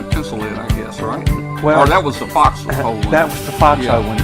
pencil in, I guess, right? Well, or that was the foxhole one. That was the foxhole one.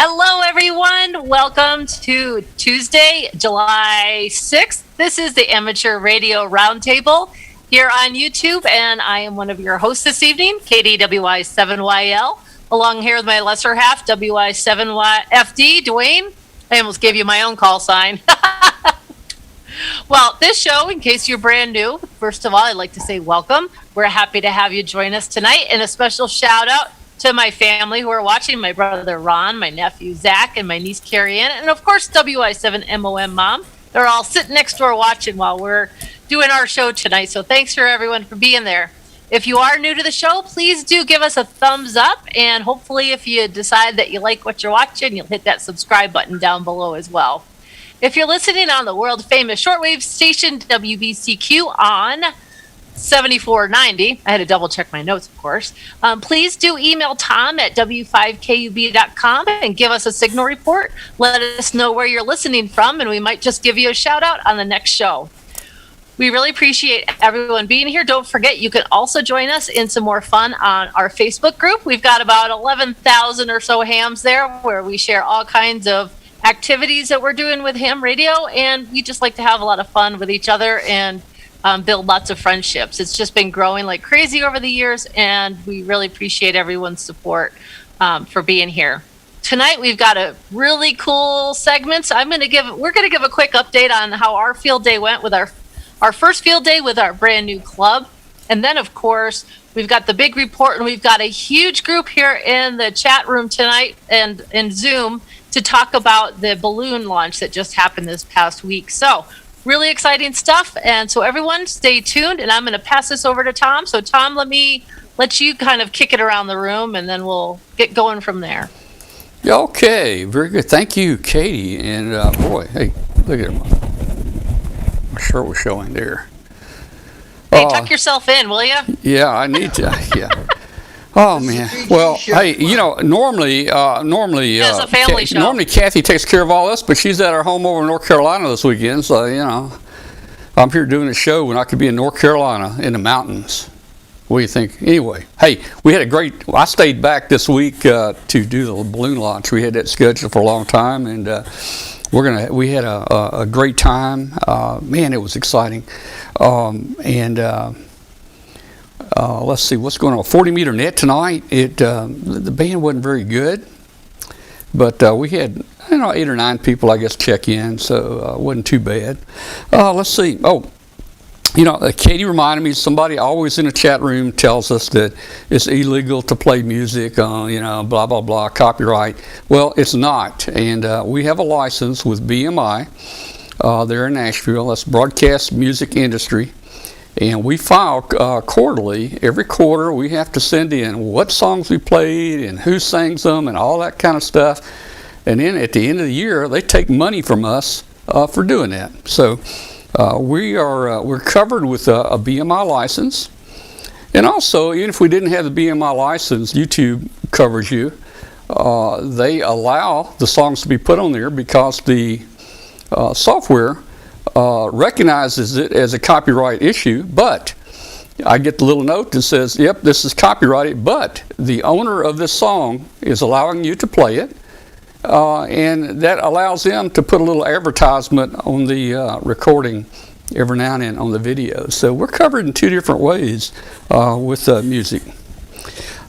Hello, everyone. Welcome to Tuesday, July 6th. This is the Amateur Radio Roundtable here on YouTube, and I am one of your hosts this evening, Katie WY7YL, along here with my lesser half, WY7FD, Dwayne. I almost gave you my own call sign. Well, this show, in case you're brand new, first of all, I'd like to say welcome. We're happy to have you join us tonight, and a special shout out to my family who are watching, my brother Ron, my nephew Zach, and my niece Carrie Ann, and of course WI7MOM Mom. They're all sitting next door watching while we're doing our show tonight. So thanks for everyone for being there. If you are new to the show, please do give us a thumbs up, and hopefully if you decide that you like what you're watching, you'll hit that subscribe button down below as well. If you're listening on the world famous shortwave station WBCQ on 7490, I had to double check my notes, of course. Please do email Tom at w5kub.com and give us a signal report. Let us know where you're listening from, and we might just give you a shout out on the next show. We really appreciate everyone being here. Don't forget, you can also join us in some more fun on our Facebook group. We've got about 11,000 or so hams there where we share all kinds of activities that we're doing with ham radio, and we just like to have a lot of fun with each other and build lots of friendships. It's just been growing like crazy over the years, and we really appreciate everyone's support for being here. Tonight we've got a really cool segment. We're going to give a quick update on how our field day went with our first field day with our brand new club, and then of course we've got the big report, and we've got a huge group here in the chat room tonight and in Zoom to talk about the balloon launch that just happened this past week. So really exciting stuff, and so everyone stay tuned, and I'm going to pass this over to Tom. So Tom, let you kind of kick it around the room, and then we'll get going from there. Okay, very good. Thank you, Katie. And boy, hey, look at my shirt was showing there. Hey, tuck yourself in, will you? Yeah, I need to. Yeah. Oh man. Well, hey, normally it's a family show. Normally Kathy takes care of all this, but she's at our home over in North Carolina this weekend, so I'm here doing a show when I could be in North Carolina in the mountains. What do you think? Anyway, hey, we had I stayed back this week to do the balloon launch. We had that scheduled for a long time, and we had a great time. Man, it was exciting, let's see what's going on. 40-meter net tonight. The band wasn't very good, but we had 8 or 9 people, I guess, check in, so it wasn't too bad. Let's see. Katie reminded me, somebody always in the chat room tells us that it's illegal to play music, blah, blah, blah, copyright. Well, it's not, and we have a license with BMI there in Nashville. That's Broadcast Music Industry. And we file quarterly. Every quarter we have to send in what songs we played and who sings them and all that kind of stuff. And then at the end of the year, they take money from us for doing that. So we're covered with a BMI license. And also, even if we didn't have the BMI license, YouTube covers you. They allow the songs to be put on there because the software recognizes it as a copyright issue, but I get the little note that says, yep, this is copyrighted, but the owner of this song is allowing you to play it, and that allows them to put a little advertisement on the recording every now and then on the video. So we're covered in 2 different ways with music.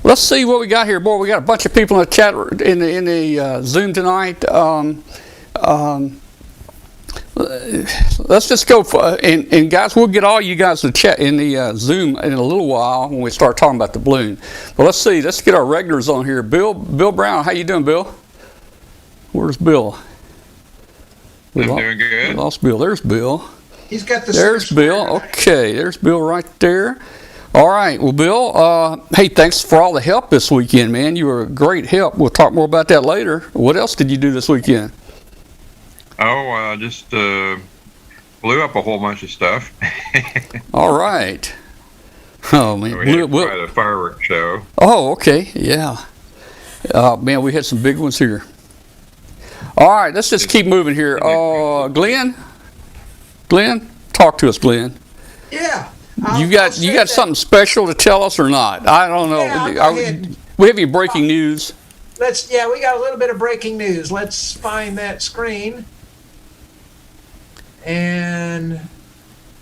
Let's see what we got here. Boy, we got a bunch of people in the chat in the Zoom tonight. let's just go for, and guys, we'll get all you guys to chat in the Zoom in a little while when we start talking about the balloon. But let's see, let's get our regulars on here. Bill Brown, how you doing, Bill? Where's Bill? I'm doing good. We lost Bill. There's Bill. He's got the. There's Bill. Okay, there's Bill right there. All right. Well, Bill, hey, thanks for all the help this weekend, man. You were a great help. We'll talk more about that later. What else did you do this weekend? Oh, just blew up a whole bunch of stuff. All right. Oh, man. We had quite a fireworks show. Oh, okay. Yeah. Man, we had some big ones here. All right. Let's just keep moving here. Glenn, talk to us, Glenn. Yeah. You got something special to tell us or not? I don't know. Yeah, we have any breaking news? we got a little bit of breaking news. Let's find that screen. And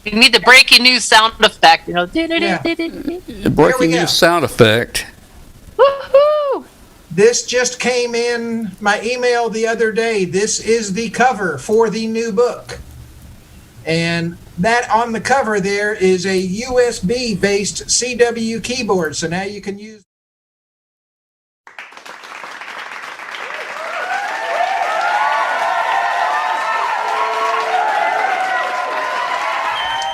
We need the breaking news sound effect, you know. Yeah. The breaking news sound effect. Woohoo! this just came in my email the other day. This is the cover for the new book. And that on the cover there is a USB based CW keyboard. So now you can use.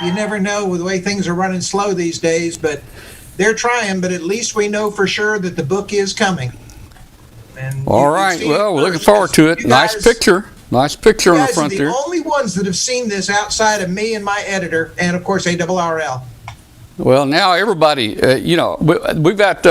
You never know with the way things are running slow these days, but they're trying. But at least we know for sure that the book is coming. And all right. Well, we're looking forward to it. Nice picture. Nice picture on the front there. You guys are the only ones that have seen this outside of me and my editor, and of course ARRL. Well, now everybody, we've got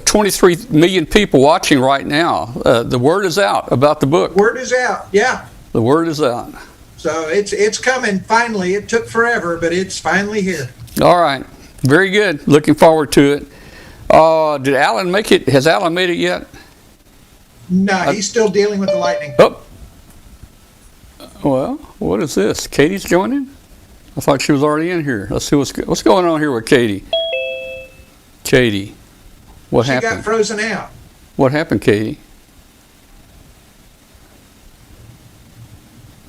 23 million people watching right now. The word is out about the book. Word is out. Yeah. The word is out. So it's coming finally. It took forever, but it's finally here. All right. Very good. Looking forward to it. Did Alan make it? Has Alan made it yet? No, he's still dealing with the lightning. Oh. Well, what is this? Katie's joining? I thought she was already in here. Let's see what's going on here with Katie. Katie, what happened? She got frozen out. What happened, Katie?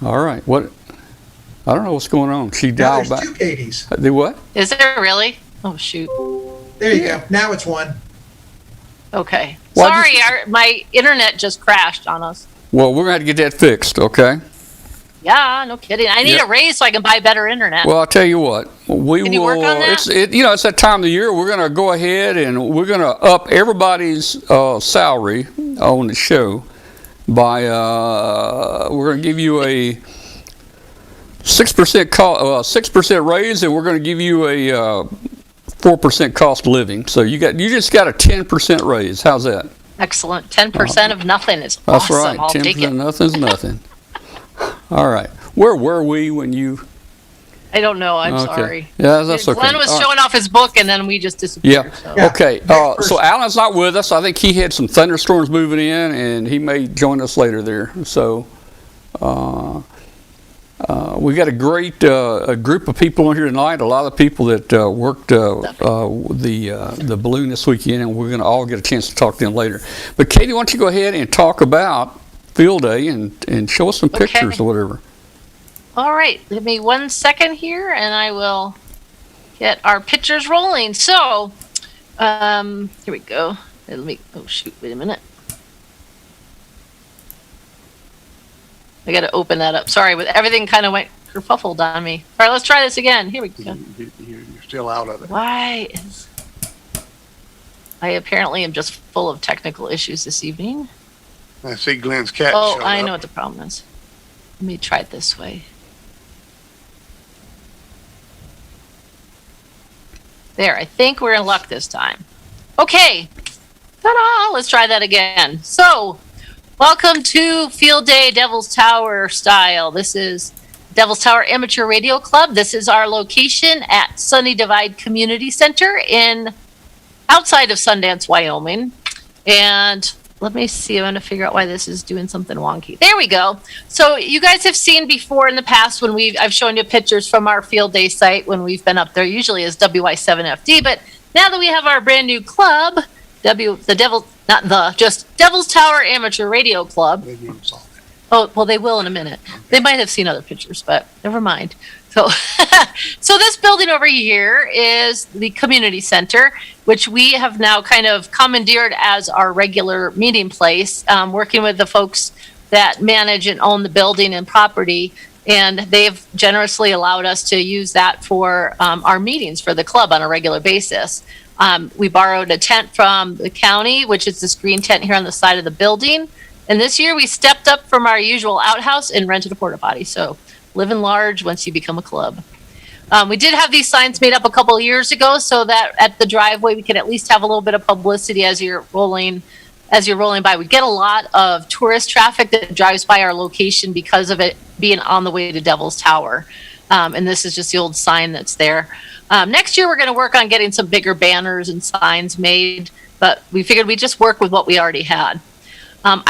All right. What? I don't know what's going on. She dialed back. There's two Katies. The what? Is there really? Oh, shoot. There you go. Now it's one. Okay. Well, Sorry, my internet just crashed on us. Well, we're going to have to get that fixed, okay? Yeah, no kidding. I need a raise so I can buy better internet. Well, I'll tell you what. Can you work on that? It's that time of the year. We're going to go ahead and we're going to up everybody's salary on the show by we're going to give you a 6% raise, and we're going to give you a 4% cost of living. So you just got a 10% raise. How's that? Excellent. 10% of nothing is That's awesome. right. I'll take 10% it. of nothing's nothing. All right. Where were we when you? I don't know. I'm Okay. sorry. Yeah, that's okay. Glenn was All right. showing off his book, and then we just disappeared. Yeah. So. Yeah. Okay. Next So person. Alan's not with us. I think he had some thunderstorms moving in, and he may join us later there. So we got a great a group of people in here tonight. A lot of people that worked the balloon this weekend, and we're going to all get a chance to talk to them later. But Katie, why don't you go ahead and talk about Field Day and show us some pictures or whatever. All right. Give me 1 second here, and I will get our pictures rolling. So, here we go. Oh, shoot. Wait a minute. I got to open that up. Sorry, but everything kind of went kerfuffled on me. All right, let's try this again. Here we go. You're still out of it. Why is... I apparently am just full of technical issues this evening. I see Glenn's cat Oh, showed I up. know what the problem is. Let me try it this way. There, I think we're in luck this time. Okay. Ta-da! Let's try that again. So, welcome to Field Day Devil's Tower style. This is Devil's Tower Amateur Radio Club. This is our location at Sunny Divide Community Center outside of Sundance, Wyoming. And let me see. I'm going to figure out why this is doing something wonky. There we go. So you guys have seen before in the past when I've shown you pictures from our Field Day site when we've been up there, usually as WY7FD. But now that we have our brand new club, Devil's Tower Amateur Radio Club, Oh, well, they will in a minute. They might have seen other pictures, but never mind. So, so this building over here is the community center, which we have now kind of commandeered as our regular meeting place, working with the folks that manage and own the building and property. And they've generously allowed us to use that for our meetings for the club on a regular basis. We borrowed a tent from the county, which is this green tent here on the side of the building. And this year we stepped up from our usual outhouse and rented a porta potty. So living large once you become a club. We did have these signs made up a couple of years ago so that at the driveway we could at least have a little bit of publicity as you're rolling by. We get a lot of tourist traffic that drives by our location because of it being on the way to Devil's Tower. And this is just the old sign that's there. Next year we're going to work on getting some bigger banners and signs made, but we figured we'd just work with what we already had. Of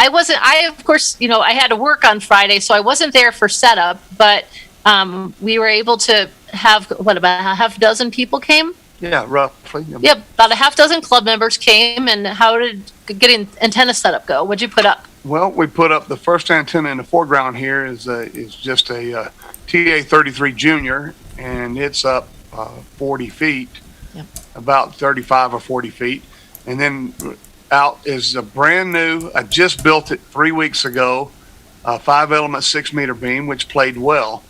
course, I had to work on Friday, so I wasn't there for setup, but we were able to have, about a half dozen people came? Yeah, roughly. Yep, about a half dozen club members came. And how did getting antenna setup go? What'd you put up? Well, we put up the first antenna in the foreground here is just a TA-33 Junior, and it's up 40 feet, Yep. about 35 or 40 feet. And then out is a brand new, I just built it 3 weeks ago, 5-element 6-meter beam, which played well.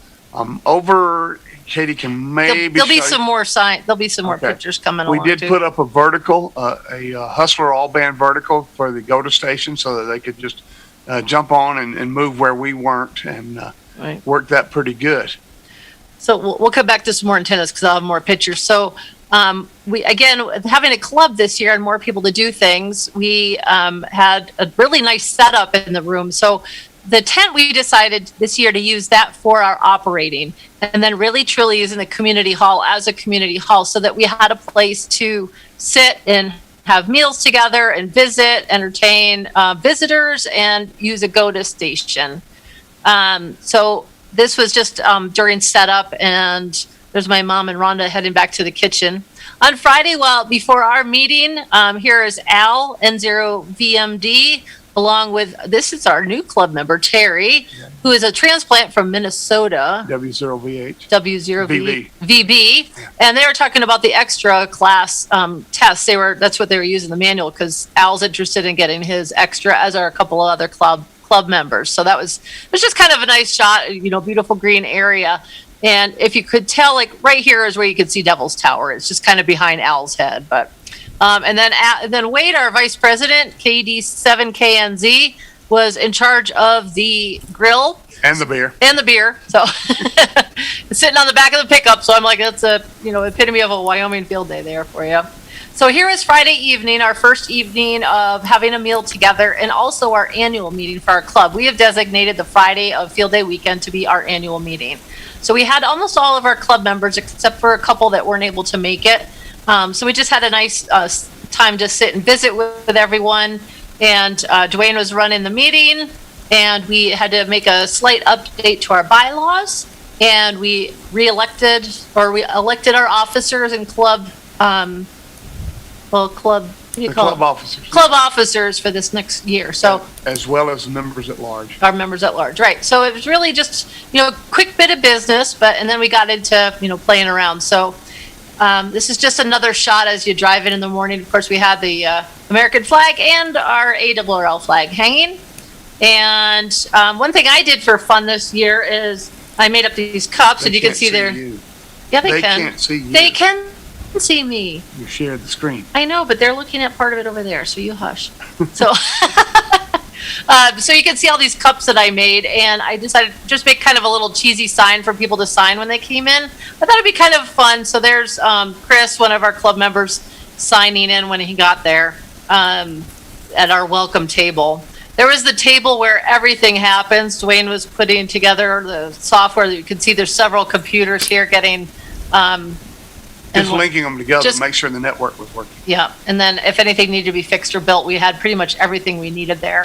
Over, Katie can maybe There'll be show some you. more There'll be some more Okay. pictures coming We along. did too. put up a vertical, a Hustler all-band vertical for the GOTA station so that they could just jump on and move where we weren't, and Right. worked that pretty good. So we'll come back to some more antennas because I'll have more pictures. So we, again, having a club this year and more people to do things, we had a really nice setup in the room. So the tent, we decided this year to use that for our operating, and then really truly using the community hall as a community hall so that we had a place to sit and have meals together and visit, entertain visitors, and use a GOTA station. So this was just during setup, and there's my mom and Rhonda heading back to the kitchen. On Friday, before our meeting, here is Al, N0VMD, along with, this is our new club member, Terry, who is a transplant from Minnesota. W0VH. W0VB, and they were talking about the extra class tests. That's what they were using the manual because Al's interested in getting his extra, as are a couple of other club members. So it was just kind of a nice shot, beautiful green area. And if you could tell, like right here is where you could see Devil's Tower. It's just kind of behind Al's head, but. And then Wade, our vice president, KD7KNZ, was in charge of the grill. And the beer. So sitting on the back of the pickup. So I'm like, that's a, epitome of a Wyoming field day there for you. So here is Friday evening, our first evening of having a meal together, and also our annual meeting for our club. We have designated the Friday of field day weekend to be our annual meeting. So we had almost all of our club members, except for a couple that weren't able to make it. So we just had a nice time to sit and visit with everyone. And Dwayne was running the meeting, and we had to make a slight update to our bylaws. And we elected our officers and club Officers. Club officers for this next year. So As well as members at large. our members at large, right? So it was really just quick bit of business, and then we got into playing around. So. This is just another shot as you drive in the morning. Of course, we had the American flag and our ARRL flag hanging. And one thing I did for fun this year is I made up these cups, and you can see there. Yeah, they can. They can't see you. They can see me. You share the screen. I know, but they're looking at part of it over there, so you hush. So, so you can see all these cups that I made, and I decided to just make kind of a little cheesy sign for people to sign when they came in. I thought it'd be kind of fun. So there's Chris, one of our club members, signing in when he got there at our welcome table. There was the table where everything happens. Dwayne was putting together the software. You can see there's several computers here getting Just linking them together just- to make sure the network was working. Yeah, and then if anything needed to be fixed or built, we had pretty much everything we needed there.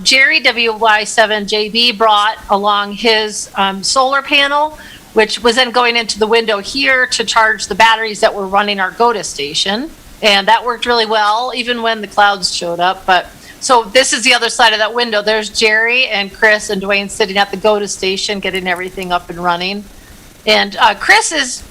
Jerry, WY7JB, brought along his solar panel, which was then going into the window here to charge the batteries that were running our GOTA station. And that worked really well, even when the clouds showed up. But So this is the other side of that window. There's Jerry and Chris and Dwayne sitting at the GOTA station, getting everything up and running. And Chris is,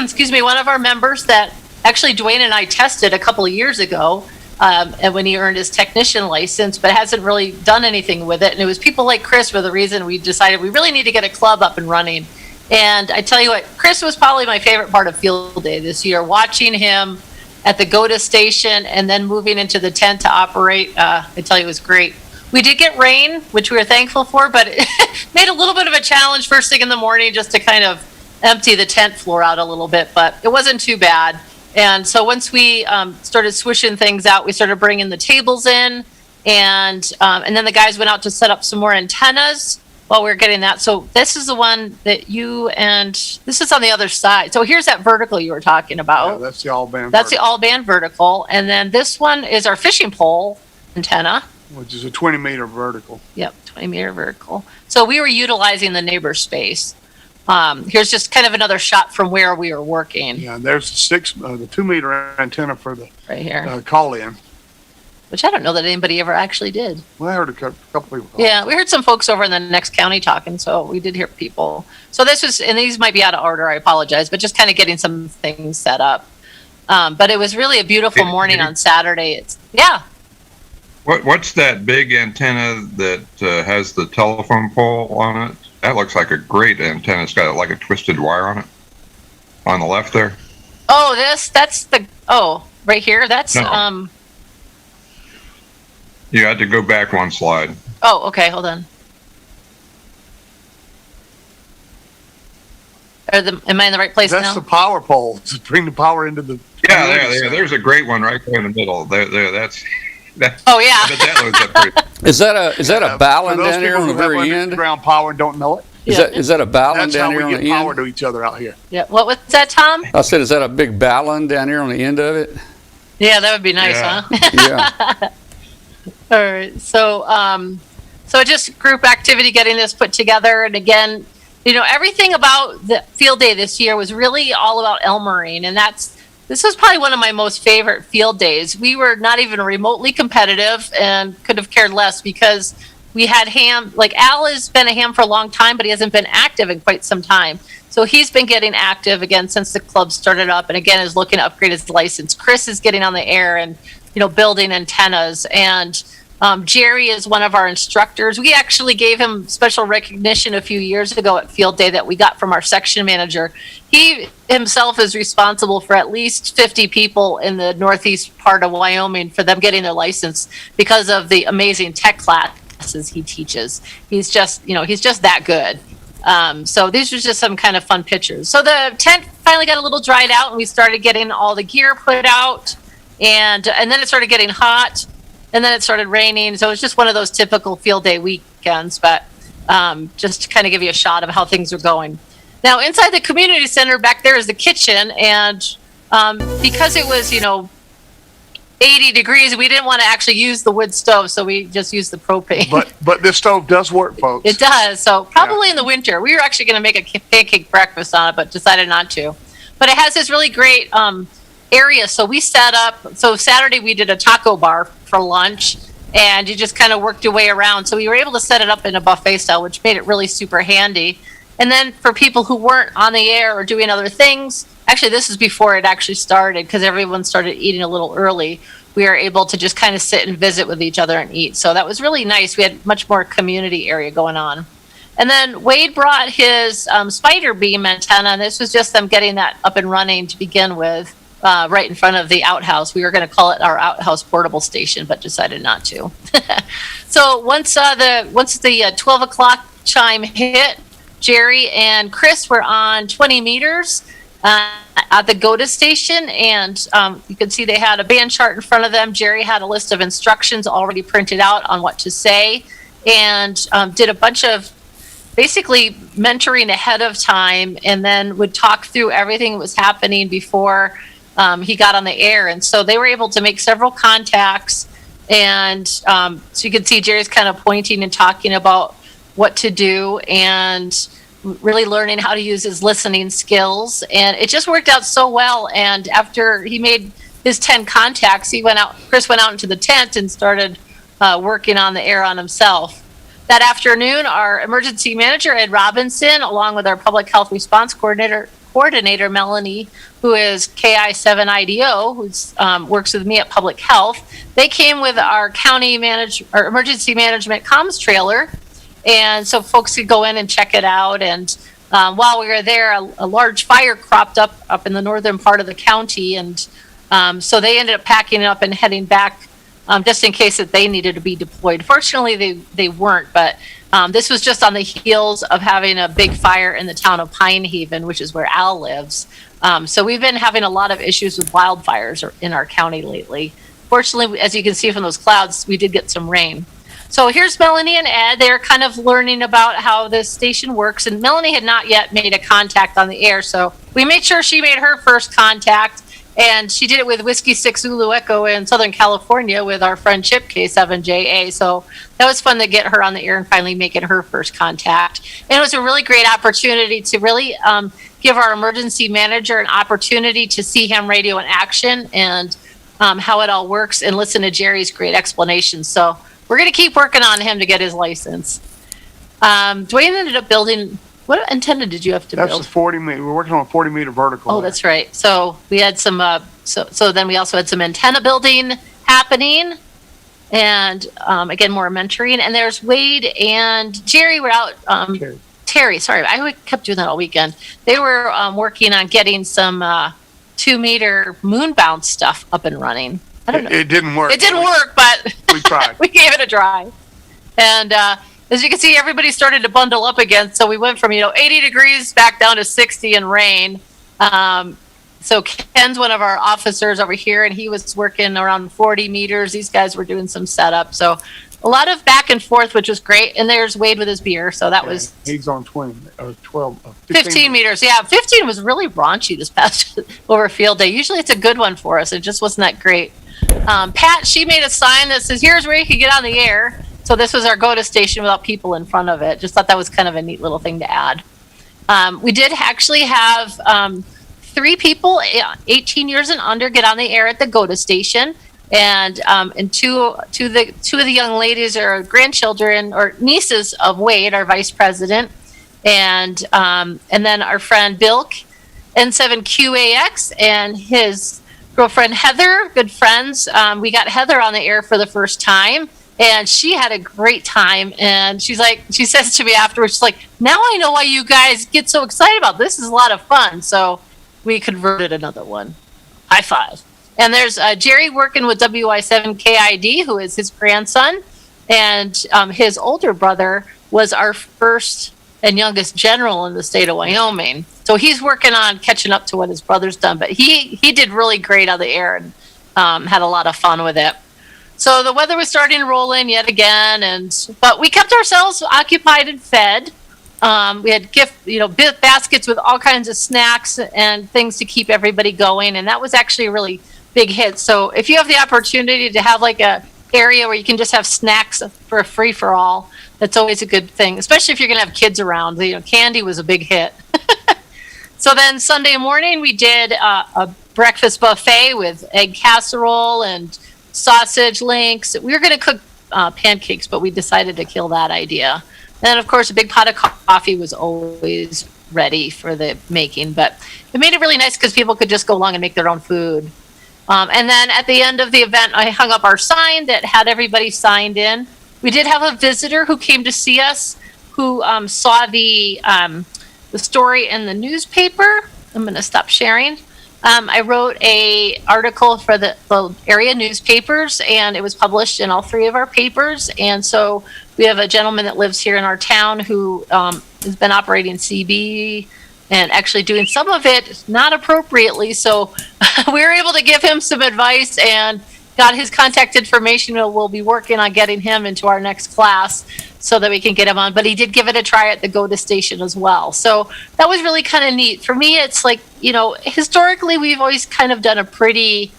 excuse me, one of our members that actually Dwayne and I tested a couple of years ago, and when he earned his technician license, but hasn't really done anything with it. And it was people like Chris were the reason we decided we really need to get a club up and running. And I tell you what, Chris was probably my favorite part of Field Day this year, watching him at the GOTA station and then moving into the tent to operate. I tell you, it was great. We did get rain, which we were thankful for, but it made a little bit of a challenge first thing in the morning just to kind of empty the tent floor out a little bit, but it wasn't too bad. And so once we started swishing things out, we started bringing the tables in, and then the guys went out to set up some more antennas while we were getting that. So this is the one that this is on the other side. So here's that vertical you were talking about. Yeah, that's the all-band. That's the all-band vertical. And then this one is our fishing pole antenna. Which is a 20-meter vertical. Yep, 20-meter vertical. So we were utilizing the neighbor space. Here's just kind of another shot from where we were working. Yeah, and there's the 2-meter antenna for the right here, call-in. Which I don't know that anybody ever actually did. Well, I heard a couple people. Yeah, we heard some folks over in the next county talking, so we did hear people. So this was, and these might be out of order, I apologize, but just kind of getting some things set up. But it was really a beautiful morning on Saturday. What's that big antenna that has the telephone pole on it? That looks like a great antenna. It's got like a twisted wire on it. On the left there. Oh, right here. That's No. You had to go back one slide. Oh, okay. Hold on. Am I in the right place That's now? the power pole to bring the power into the. Yeah, there's a great one right there in the middle. There. That's. Oh yeah. I bet that loads up pretty. Is that a ballon For those down here on the people who have very end? underground power and don't know it. Is that a ballon That's down how here we on get the power end? to each other out here. Yeah. What was that, Tom? I said, is that a big ballon down here on the end of it? Yeah, that would be nice, Yeah. huh? Yeah. All right. So just group activity, getting this put together. And again, everything about the field day this year was really all about Elmering. And this was probably one of my most favorite field days. We were not even remotely competitive and could have cared less because we had ham. Like Al has been a ham for a long time, but he hasn't been active in quite some time. So he's been getting active again since the club started up, and again is looking to upgrade his license. Chris is getting on the air and building antennas, and Jerry is one of our instructors. We actually gave him special recognition a few years ago at Field Day that we got from our section manager. He himself is responsible for at least 50 people in the northeast part of Wyoming for them getting their license because of the amazing tech classes he teaches. He's just that good. So these were just some kind of fun pictures. So the tent finally got a little dried out, and we started getting all the gear put out, and then it started getting hot, and then it started raining. So it was just one of those typical field day weekends, but just to kind of give you a shot of how things are going. Now inside the community center back there is the kitchen, and because it was 80 degrees, we didn't want to actually use the wood stove, so we just used the propane. But this stove does work, folks. It does. So probably in the winter. We were actually going to make a pancake breakfast on it, but decided not to. But it has this really great area. So we set up. So Saturday we did a taco bar for lunch, and you just kind of worked your way around. So we were able to set it up in a buffet style, which made it really super handy. And then for people who weren't on the air or doing other things, actually this is before it actually started because everyone started eating a little early. We were able to just kind of sit and visit with each other and eat. So that was really nice. We had much more community area going on. And then Wade brought his spider beam antenna. And this was just them getting that up and running to begin with, right in front of the outhouse. We were going to call it our outhouse portable station, but decided not to. So once the 12 o'clock chime hit, Jerry and Chris were on 20 meters at the GOTA station, and you could see they had a band chart in front of them. Jerry had a list of instructions already printed out on what to say, and did a bunch of basically mentoring ahead of time, and then would talk through everything that was happening before he got on the air. And so they were able to make several contacts, and so you can see Jerry's kind of pointing and talking about what to do, and really learning how to use his listening skills. And it just worked out so well. And after he made his 10 contacts, Chris went out into the tent and started working on the air on himself. That afternoon, our emergency manager, Ed Robinson, along with our public health response coordinator Melanie, who is KI7IDO, who works with me at Public Health, they came with our our emergency management comms trailer, and so folks could go in and check it out. And while we were there, a large fire cropped up in the northern part of the county, and so they ended up packing it up and heading back just in case that they needed to be deployed. Fortunately, they weren't, but this was just on the heels of having a big fire in the town of Pine Haven, which is where Al lives. So we've been having a lot of issues with wildfires in our county lately. Fortunately, as you can see from those clouds, we did get some rain. So here's Melanie and Ed. They're kind of learning about how this station works, and Melanie had not yet made a contact on the air, so we made sure she made her first contact, and she did it with Whiskey 6 Zulu Echo in Southern California with our friend Chip K7JA. So that was fun to get her on the air and finally making her first contact. And it was a really great opportunity to really give our emergency manager an opportunity to see ham radio in action and how it all works, and listen to Jerry's great explanation. So we're going to keep working on him to get his license. Dwayne ended up building. What antenna did you have to build? That's a 40 meter. We're working on a 40 meter vertical. Oh, that's right. So we had some. So then we also had some antenna building happening, and again more mentoring. And there's Wade and Jerry were out. Terry, sorry, I kept doing that all weekend. They were working on getting some 2 meter moon bounce stuff up and running. I don't know. It didn't work. It didn't work, but we tried. We gave it a try. And as you can see, everybody started to bundle up again. So we went from 80 degrees back down to 60 and rain. So Ken's one of our officers over here, and he was working around 40 meters. These guys were doing some setup. So a lot of back and forth, which was great. And there's Wade with his beer. So that was. He's on 20 or 12. 15 meters. Yeah, 15 was really raunchy this past over field day. Usually it's a good one for us. It just wasn't that great. Pat, she made a sign that says, "Here's where you can get on the air." So this was our go-to station without people in front of it. Just thought that was kind of a neat little thing to add. We did actually have 3 people, 18 years and under, get on the air at the go-to station. And two of the young ladies are grandchildren or nieces of Wade, our vice president. And then our friend Bill, N7QAX, and his girlfriend Heather, good friends. We got Heather on the air for the first time, and she had a great time. And she says to me afterwards, she's like, "Now I know why you guys get so excited about this. This is a lot of fun." So we converted another one. High five. And there's Jerry working with WI7KID, who is his grandson, and his older brother was our first and youngest general in the state of Wyoming. So he's working on catching up to what his brother's done, but he did really great on the air and had a lot of fun with it. So the weather was starting to roll in yet again, but we kept ourselves occupied and fed. We had baskets with all kinds of snacks and things to keep everybody going, and that was actually a really big hit. So if you have the opportunity to have like a area where you can just have snacks for a free for all, that's always a good thing, especially if you're going to have kids around. Candy was a big hit. So then Sunday morning we did a breakfast buffet with egg casserole and sausage links. We were going to cook pancakes, but we decided to kill that idea. And then, of course, a big pot of coffee was always ready for the making, but it made it really nice because people could just go along and make their own food. And then at the end of the event, I hung up our sign that had everybody signed in. We did have a visitor who came to see us, who saw the story in the newspaper. I'm going to stop sharing. I wrote a article for the area newspapers, and it was published in all 3 of our papers. And so we have a gentleman that lives here in our town who has been operating CB and actually doing some of it not appropriately. So we were able to give him some advice and got his contact information. We'll be working on getting him into our next class so that we can get him on. But he did give it a try at the go-to station as well. So that was really kind of neat. For me, it's like, historically, we've always kind of done a pretty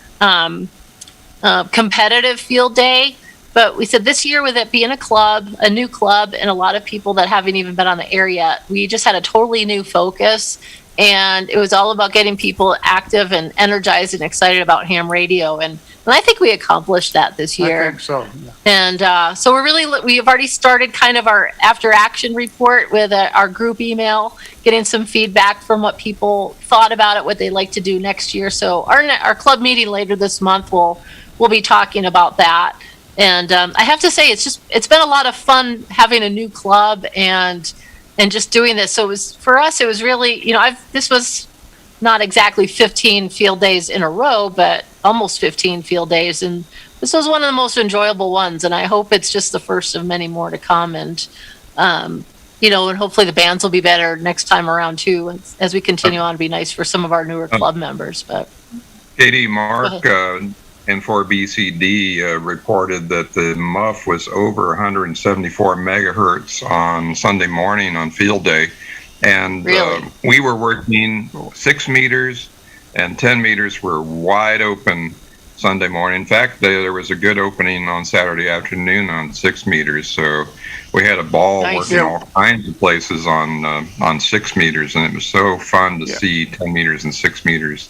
competitive field day. But we said this year, with it being a new club, and a lot of people that haven't even been on the air yet, we just had a totally new focus. And it was all about getting people active and energized and excited about ham radio. And And I think we accomplished that this year. I think so. Yeah. And so we've already started kind of our after action report with our group email, getting some feedback from what people thought about it, what they'd like to do next year. So our club meeting later this month, we'll be talking about that. And I have to say, it's been a lot of fun having a new club and just doing this. So for us, it was really, this was not exactly 15 field days in a row, but almost 15 field days. And this was one of the most enjoyable ones. And I hope it's just the first of many more to come. And, and hopefully the bands will be better next time around too, as we continue on to be nice for some of our newer club members. But Katie, Mark, and for BCD reported that the muff was over 174 megahertz on Sunday morning on field day. And Really? We were working 6 meters and 10 meters were wide open Sunday morning. In fact, there was a good opening on Saturday afternoon on 6 meters. So we had a ball Nice. working all kinds of places on 6 meters. And it was so fun to see 10 meters and 6 meters.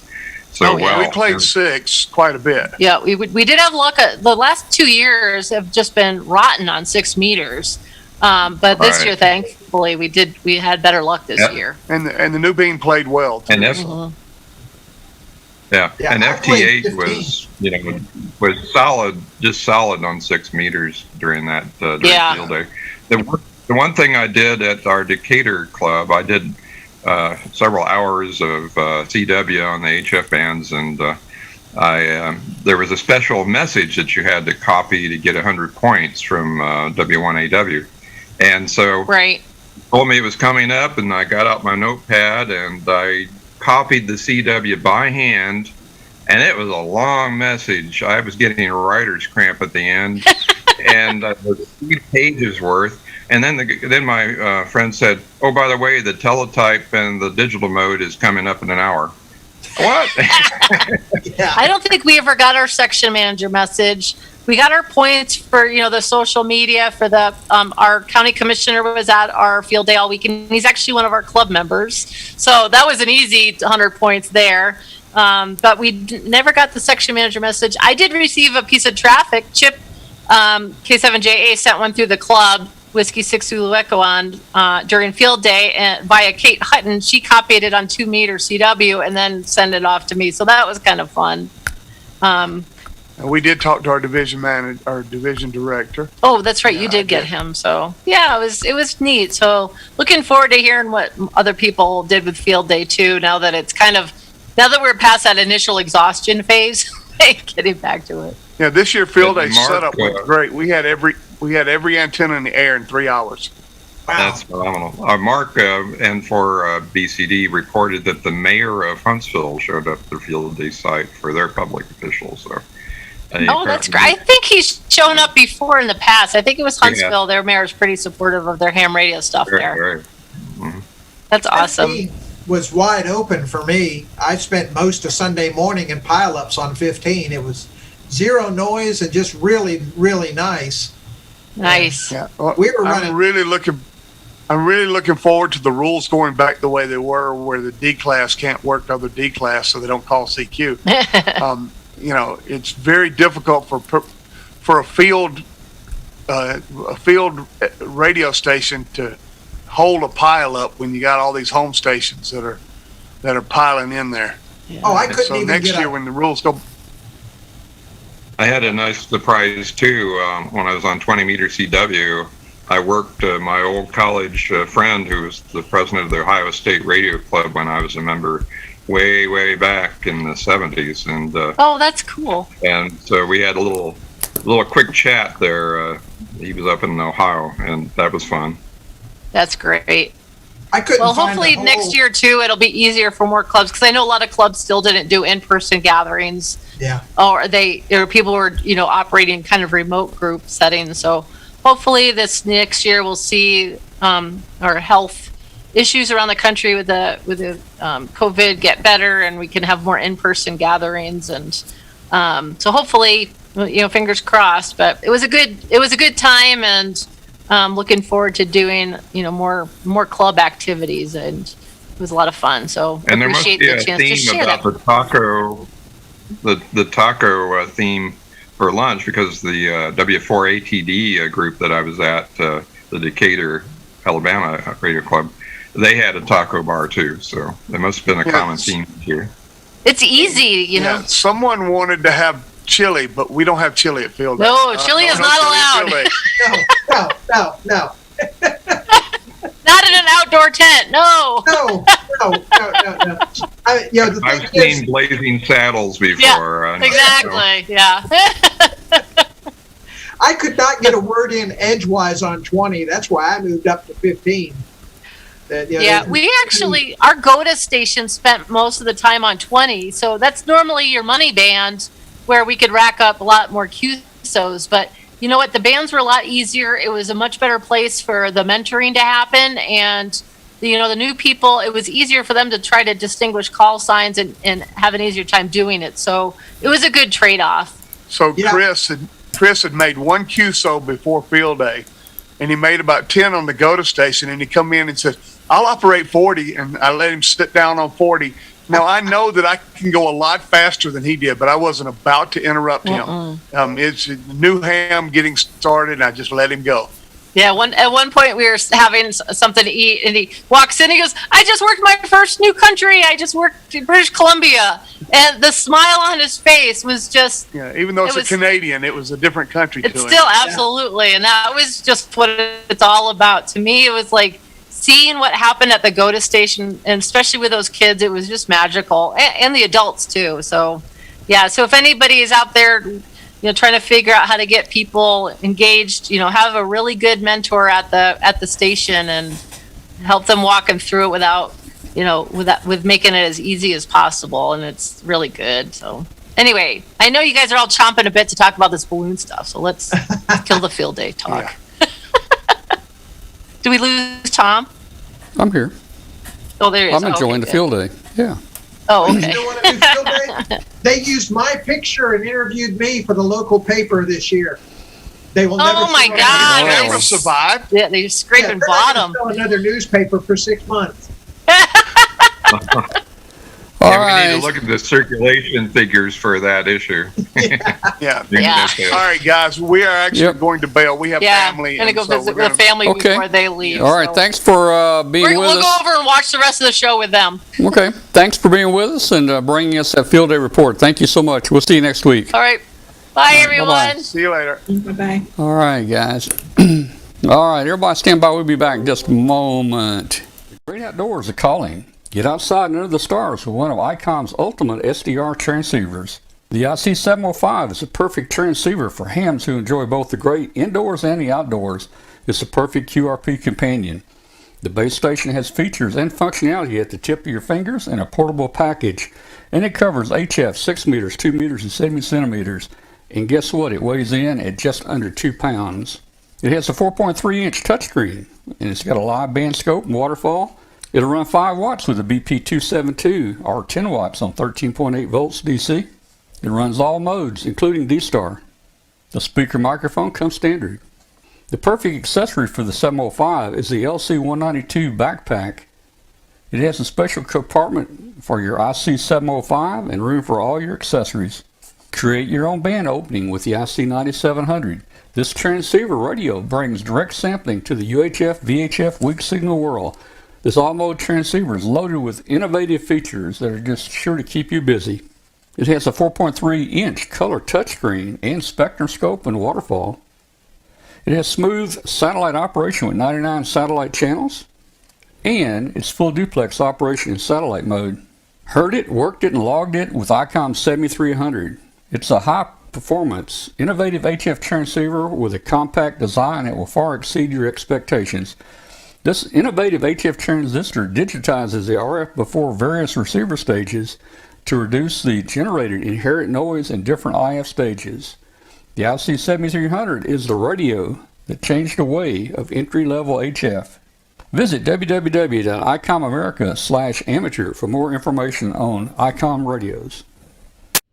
So We played 6 quite a bit. yeah, we did have luck. The last 2 years have just been rotten on 6 meters. But this Right. year, thankfully, we had better luck this year. And the new beam played well, too. And Yeah, and I played FT8 was solid, just solid on 6 meters during that Yeah. field day. The one thing I did at our Decatur club, I did several hours of CW on the HF bands, and there was a special message that you had to copy to get 100 points from W1AW, and so Right. told me it was coming up, and I got out my notepad and I copied the CW by hand, and it was a long message. I was getting a writer's cramp at the end, and it was 3 pages worth. And then my friend said, "Oh, by the way, the teletype and the digital mode is coming up in an hour." What? Yeah. I don't think we ever got our section manager message. We got our points for the social media for the our county commissioner was at our field day all weekend. He's actually one of our club members, so that was an easy 100 points there. But we never got the section manager message. I did receive a piece of traffic. Chip K7JA sent one through the club. Whiskey 6 Zulu Echo on during field day and via Kate Hutton. She copied it on 2 meter CW and then sent it off to me. So that was kind of fun. And we did talk to our division manager, our division director. Oh, that's right. You Yeah, did I get did. him. So yeah, it was neat. So looking forward to hearing what other people did with field day too. Now that we're past that initial exhaustion phase, getting back to it. Yeah, this year field day Mark, setup was great. We had every antenna in the air in 3 hours. Wow. That's phenomenal. Mark and for BCD reported that the mayor of Huntsville showed up at the field day site for their public officials. So, Oh, that's great. I think he's shown up before in the past. I think it was Huntsville. Their mayor is pretty supportive of their ham radio stuff there. That's awesome. FT was wide open for me. I spent most of Sunday morning in pileups on 15. It was zero noise and just really, really nice. Nice. Yeah, well, We were running. I'm really looking forward to the rules going back the way they were, where the D class can't work other D class, so they don't call CQ. It's very difficult for a field radio station to hold a pile up when you got all these home stations that are piling in there. Oh, I And couldn't so even next get year a, when the rules go, I had a nice surprise too when I was on 20 meter CW. I worked my old college friend who was the president of the Ohio State Radio Club when I was a member way back in the 70s, and Oh, that's cool. and so we had a little quick chat there. He was up in Ohio, and that was fun. That's great. I couldn't Well, find hopefully the whole, next year too, it'll be easier for more clubs because I know a lot of clubs still didn't do in-person gatherings, Yeah. or people were operating kind of remote group settings. So hopefully this next year we'll see our health issues around the country with the COVID get better, and we can have more in-person gatherings. And so hopefully, fingers crossed. But it was a good time, and looking forward to doing more club activities, and it was a lot of fun. So And there must appreciate be the a chance to theme share about that. the taco. the taco theme for lunch because the W4ATD group that I was at, the Decatur, Alabama Radio Club, they had a taco bar too. So there must have been a common theme here. It's easy, you know. Someone wanted to have chili, but we don't have chili at Field Day. No, chili is not allowed. No. Not in an outdoor tent. No. No. I've seen Blazing Saddles before. Yeah, exactly. Yeah. I could not get a word in edgewise on 20. That's why I moved up to 15. We actually, our GOTA station spent most of the time on 20. So that's normally your money band where we could rack up a lot more QSOs. But you know what? The bands were a lot easier. It was a much better place for the mentoring to happen. And, the new people, it was easier for them to try to distinguish call signs and have an easier time doing it. So it was a good trade-off. So Chris had made one QSO before Field Day, and he made about 10 on the GOTA station, and he come in and said, I'll operate 40, and I let him sit down on 40. Now, I know that I can go a lot faster than he did, but I wasn't about to interrupt him. It's new ham getting started, and I just let him go. Yeah, at one point we were having something to eat, and he walks in, he goes, I just worked my first new country. I just worked in British Columbia. And the smile on his face was just... Yeah, even though it's a Canadian, it was a different country to him. It's still, absolutely. And that was just what it's all about. To me, it was like seeing what happened at the GOTA station, and especially with those kids, it was just magical. And the adults, too. So, yeah, so if anybody is out there... trying to figure out how to get people engaged, have a really good mentor at the station and help them walk them through it without with making it as easy as possible. And it's really good. So anyway, I know you guys are all chomping a bit to talk about this balloon stuff. So let's kill the Field Day talk. Yeah. Do we lose Tom? I'm here. Oh, there he is. I'm enjoying the Field Day. Yeah. Oh, okay. You want to do Field Day? They used my picture and interviewed me for the local paper this year. They will never. Oh my God! They never survived. Yeah, they're scraping bottom. Sell another newspaper for 6 months. All We right. need to look at the circulation figures for that issue. Yeah. Yeah. All right, guys, we are actually going to bail. We have family. I'm going to go and so visit we're with family Okay. before they leave. All right. so. Thanks for being with We'll us. go over and watch the rest of the show with them. Okay. Thanks for being with us and bringing us that Field Day report. Thank you so much. We'll see you next week. All right. Bye, everyone. bye-bye. See you later. Bye-bye. All right, guys. All right, everybody stand by. We'll be back in just a moment. Great Outdoors are calling. Get outside and under the stars with one of ICOM's ultimate SDR transceivers. The IC705 is a perfect transceiver for hams who enjoy both the great indoors and the outdoors. It's a perfect QRP companion. The base station has features and functionality at the tip of your fingers and a portable package. And it covers HF 6 meters, 2 meters, and 70 centimeters. And guess what? It weighs in at just under 2 pounds. It has a 4.3-inch touchscreen, and it's got a live band scope and waterfall. It'll run 5 watts with a BP272 or 10 watts on 13.8 volts DC. It runs all modes, including D-Star. The speaker microphone comes standard. The perfect accessory for the 705 is the LC192 backpack. It has a special compartment for your IC705 and room for all your accessories. Create your own band opening with the IC9700. This transceiver radio brings direct sampling to the UHF VHF weak signal world. This all-mode transceiver is loaded with innovative features that are just sure to keep you busy. It has a 4.3-inch color touchscreen and spectrum scope and waterfall. It has smooth satellite operation with 99 satellite channels, and it's full duplex operation in satellite mode. Heard it, worked it, and logged it with ICOM 7300. It's a high-performance, innovative HF transceiver with a compact design that will far exceed your expectations. This innovative HF transistor digitizes the RF before various receiver stages to reduce the generated inherent noise in different IF stages. The IC7300 is the radio that changed the way of entry-level HF. Visit www.icomamerica/amateur for more information on ICOM radios.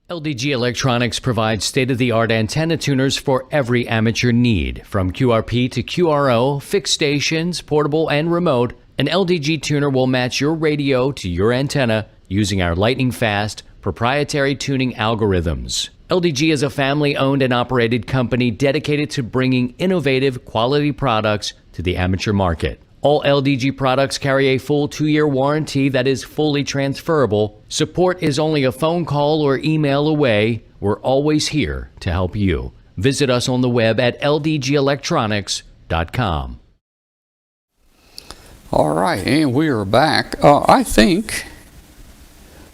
LDG Electronics provides state-of-the-art antenna tuners for every amateur need. From QRP to QRO, fixed stations, portable and remote, an LDG tuner will match your radio to your antenna using our lightning-fast, proprietary tuning algorithms. LDG is a family-owned and operated company dedicated to bringing innovative, quality products to the amateur market. All LDG products carry a full 2-year warranty that is fully transferable. Support is only a phone call or email away. We're always here to help you. Visit us on the web at ldgelectronics.com. All right, and we are back. I think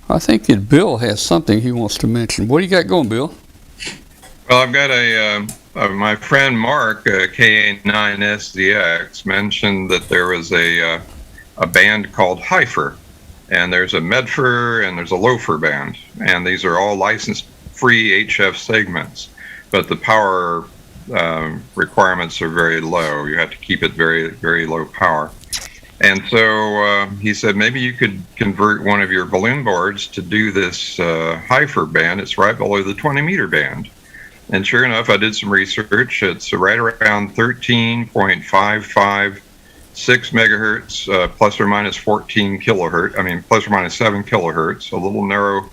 that Bill has something he wants to mention. What do you got going, Bill? Well, I've got my friend Mark, KA9SDX, mentioned that there was a band called Heifer, and there's a Medfer and there's a Loafer band, and these are all license-free HF segments, but the power requirements are very low. You have to keep it very, very low power. And so he said, maybe you could convert one of your balloon boards to do this Heifer band. It's right below the 20-meter band. And sure enough, I did some research. It's right around 13.556 megahertz, plus or minus 14 kilohertz. I mean, plus or minus 7 kilohertz, a little narrow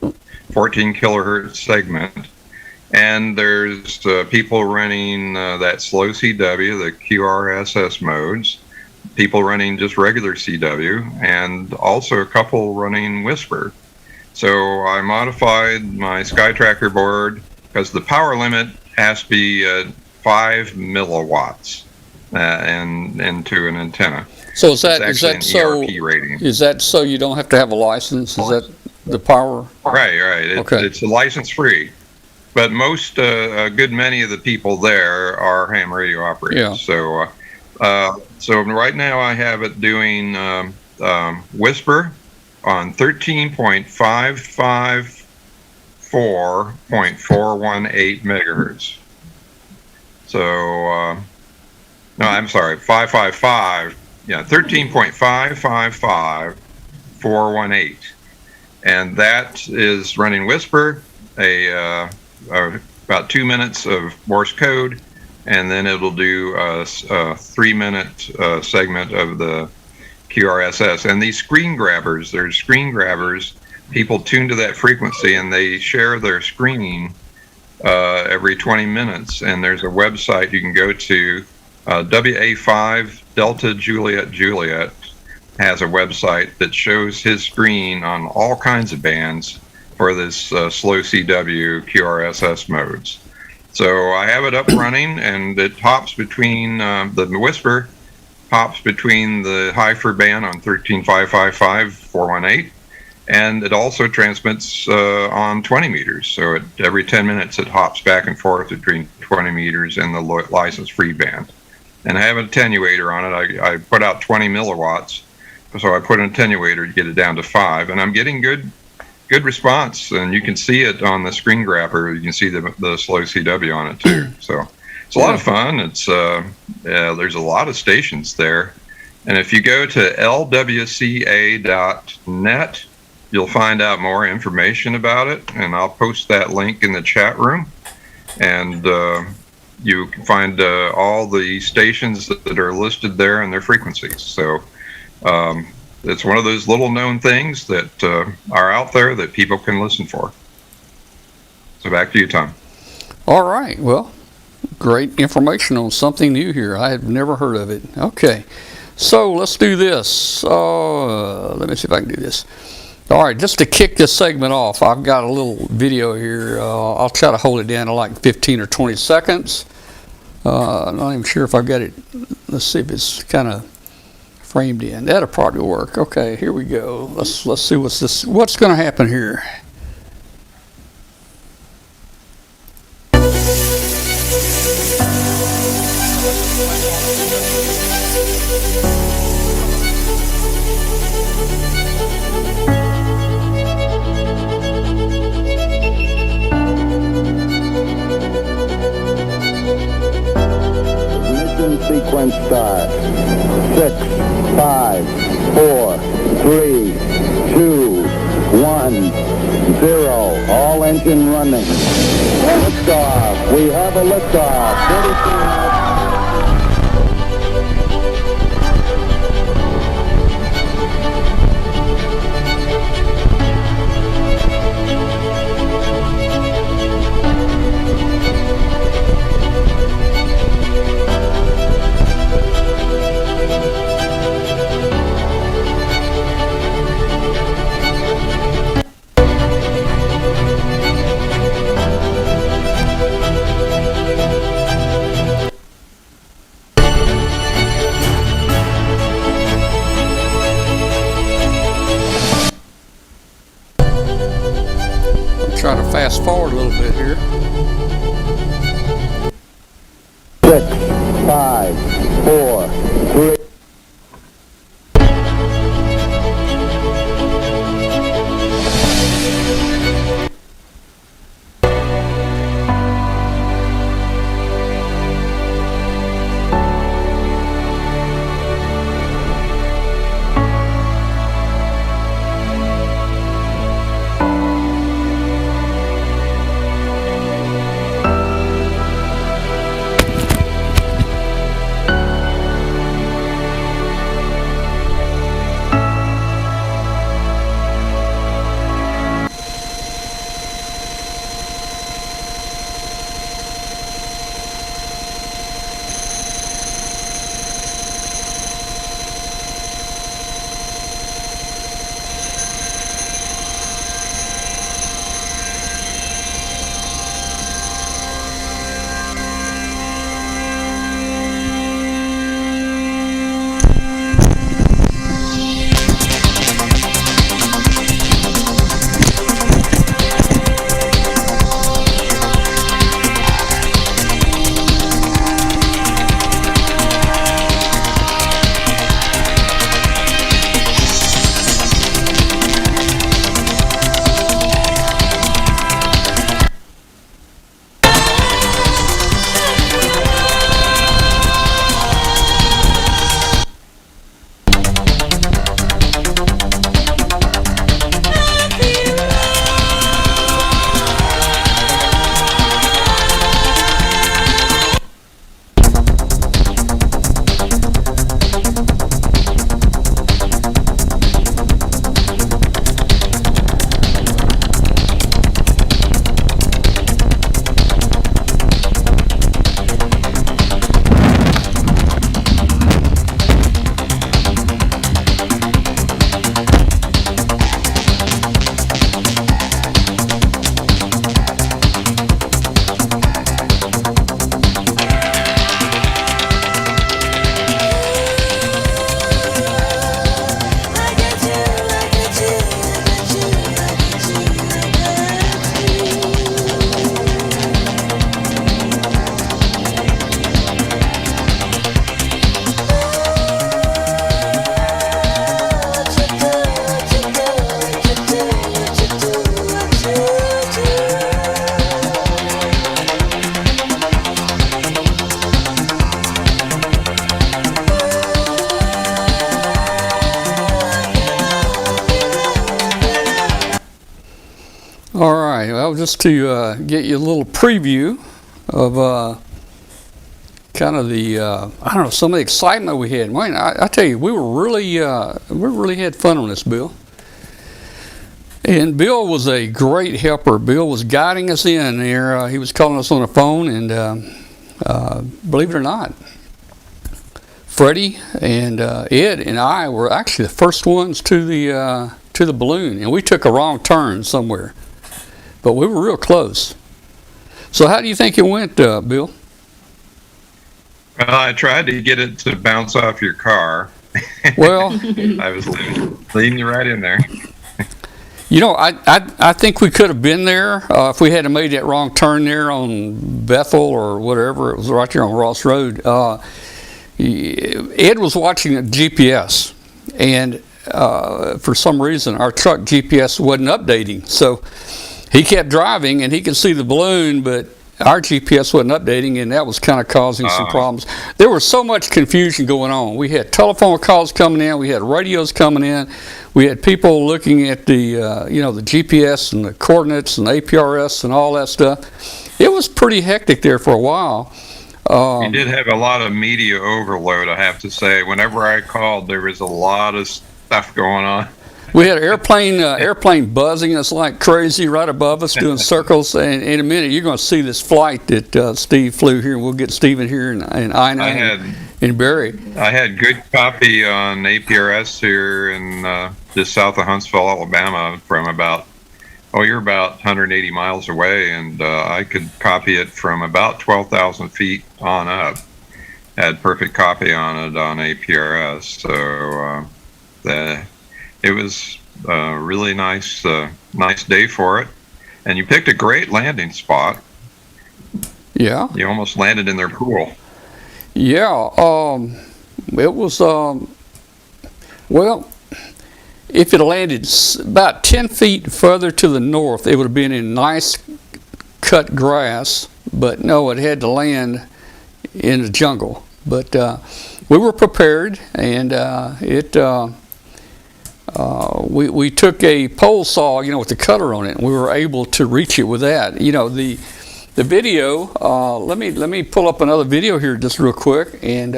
14 kilohertz segment. And there's people running that slow CW, the QRSS modes, people running just regular CW, and also a couple running Whisper. So I modified my SkyTracker board because the power limit has to be 5 milliwatts and into an antenna. So is that ERP rating. Is that so you don't have to have a license? Is that the power? Right. Okay. It's license free. But most, a good many of the people there are ham radio operators. Yeah. So right now I have it doing Whisper on 13.554.418 megahertz. So, no, I'm sorry, 555. Yeah, 13.555.418. And that is running Whisper, about 2 minutes of Morse code, and then it'll do a 3-minute segment of the QRSS. And these screen grabbers, there's screen grabbers, people tune to that frequency and they share their screen every 20 minutes. And there's a website you can go to, WA5 Delta Juliet Juliet has a website that shows his screen on all kinds of bands for this slow CW QRSS modes. So I have it up running, and it hops between the Whisper hops between the Heifer band on 13.555.418, and it also transmits on 20 meters. So every 10 minutes it hops back and forth between 20 meters and the license-free band. And I have an attenuator on it. I put out 20 milliwatts, so I put an attenuator to get it down to 5, and I'm getting good response, and you can see it on the screen grabber. You can see the slow CW on it too. So it's a lot of fun. It's there's a lot of stations there, and if you go to lwca.net, you'll find out more information about it, and I'll post that link in the chat room, and you can find all the stations that are listed there and their frequencies. So it's one of those little known things that are out there that people can listen for. So back to you, Tom. All right. Well, great information on something new here. I have never heard of it. Okay. So let's do this. Let me see if I can do this. All right. Just to kick this segment off, I've got a little video here. I'll try to hold it down to like 15 or 20 seconds. I'm not even sure if I've got it. Let's see if it's kind of framed in. That'll probably work. Okay, here we go. Let's see what's going to happen here. Ignition sequence start. 6, 5, 4, 3, 2, 1, 0. All engine running. Liftoff. We have a liftoff. 32. fast forward a little bit here. 6, 5, 4, 3. All right, well, just to get you a little preview of kind of the, I don't know, some of the excitement we had. Man, I tell you, we really had fun on this, Bill. And Bill was a great helper. Bill was guiding us in there. He was calling us on the phone, and believe it or not, Freddie and Ed and I were actually the first ones to the balloon, and we took a wrong turn somewhere, but we were real close. So how do you think it went, Bill? Well, I tried to get it to bounce off your car. Well, I was leading you right in there. You know, I think we could have been there if we hadn't made that wrong turn there on Bethel or whatever. It was right there on Ross Road. Ed was watching a GPS, and for some reason our truck GPS wasn't updating. So he kept driving, and he could see the balloon, but our GPS wasn't updating, and that was kind of causing some problems. There was so much confusion going on. We had telephone calls coming in. We had radios coming in. We had people looking at the the GPS and the coordinates and APRS and all that stuff. It was pretty hectic there for a while. You did have a lot of media overload, I have to say. Whenever I called, there was a lot of stuff going on. We had an airplane buzzing us like crazy right above us, doing circles. And in a minute, you're going to see this flight that Steve flew here, and we'll get Steven here and Ina and Barry. I had good copy on APRS here in just south of Huntsville, Alabama, from you're about 180 miles away, and I could copy it from about 12,000 feet on up. Had perfect copy on it on APRS, so it was a really nice day for it. and you picked a great landing spot. Yeah. You almost landed in their pool. Yeah. It was, well, if it had landed about 10 feet further to the north, it would have been in nice cut grass, but no, it had to land in the jungle. But we were prepared, and we took a pole saw, with the cutter on it, and we were able to reach it with that. The video, let me pull up another video here just real quick, and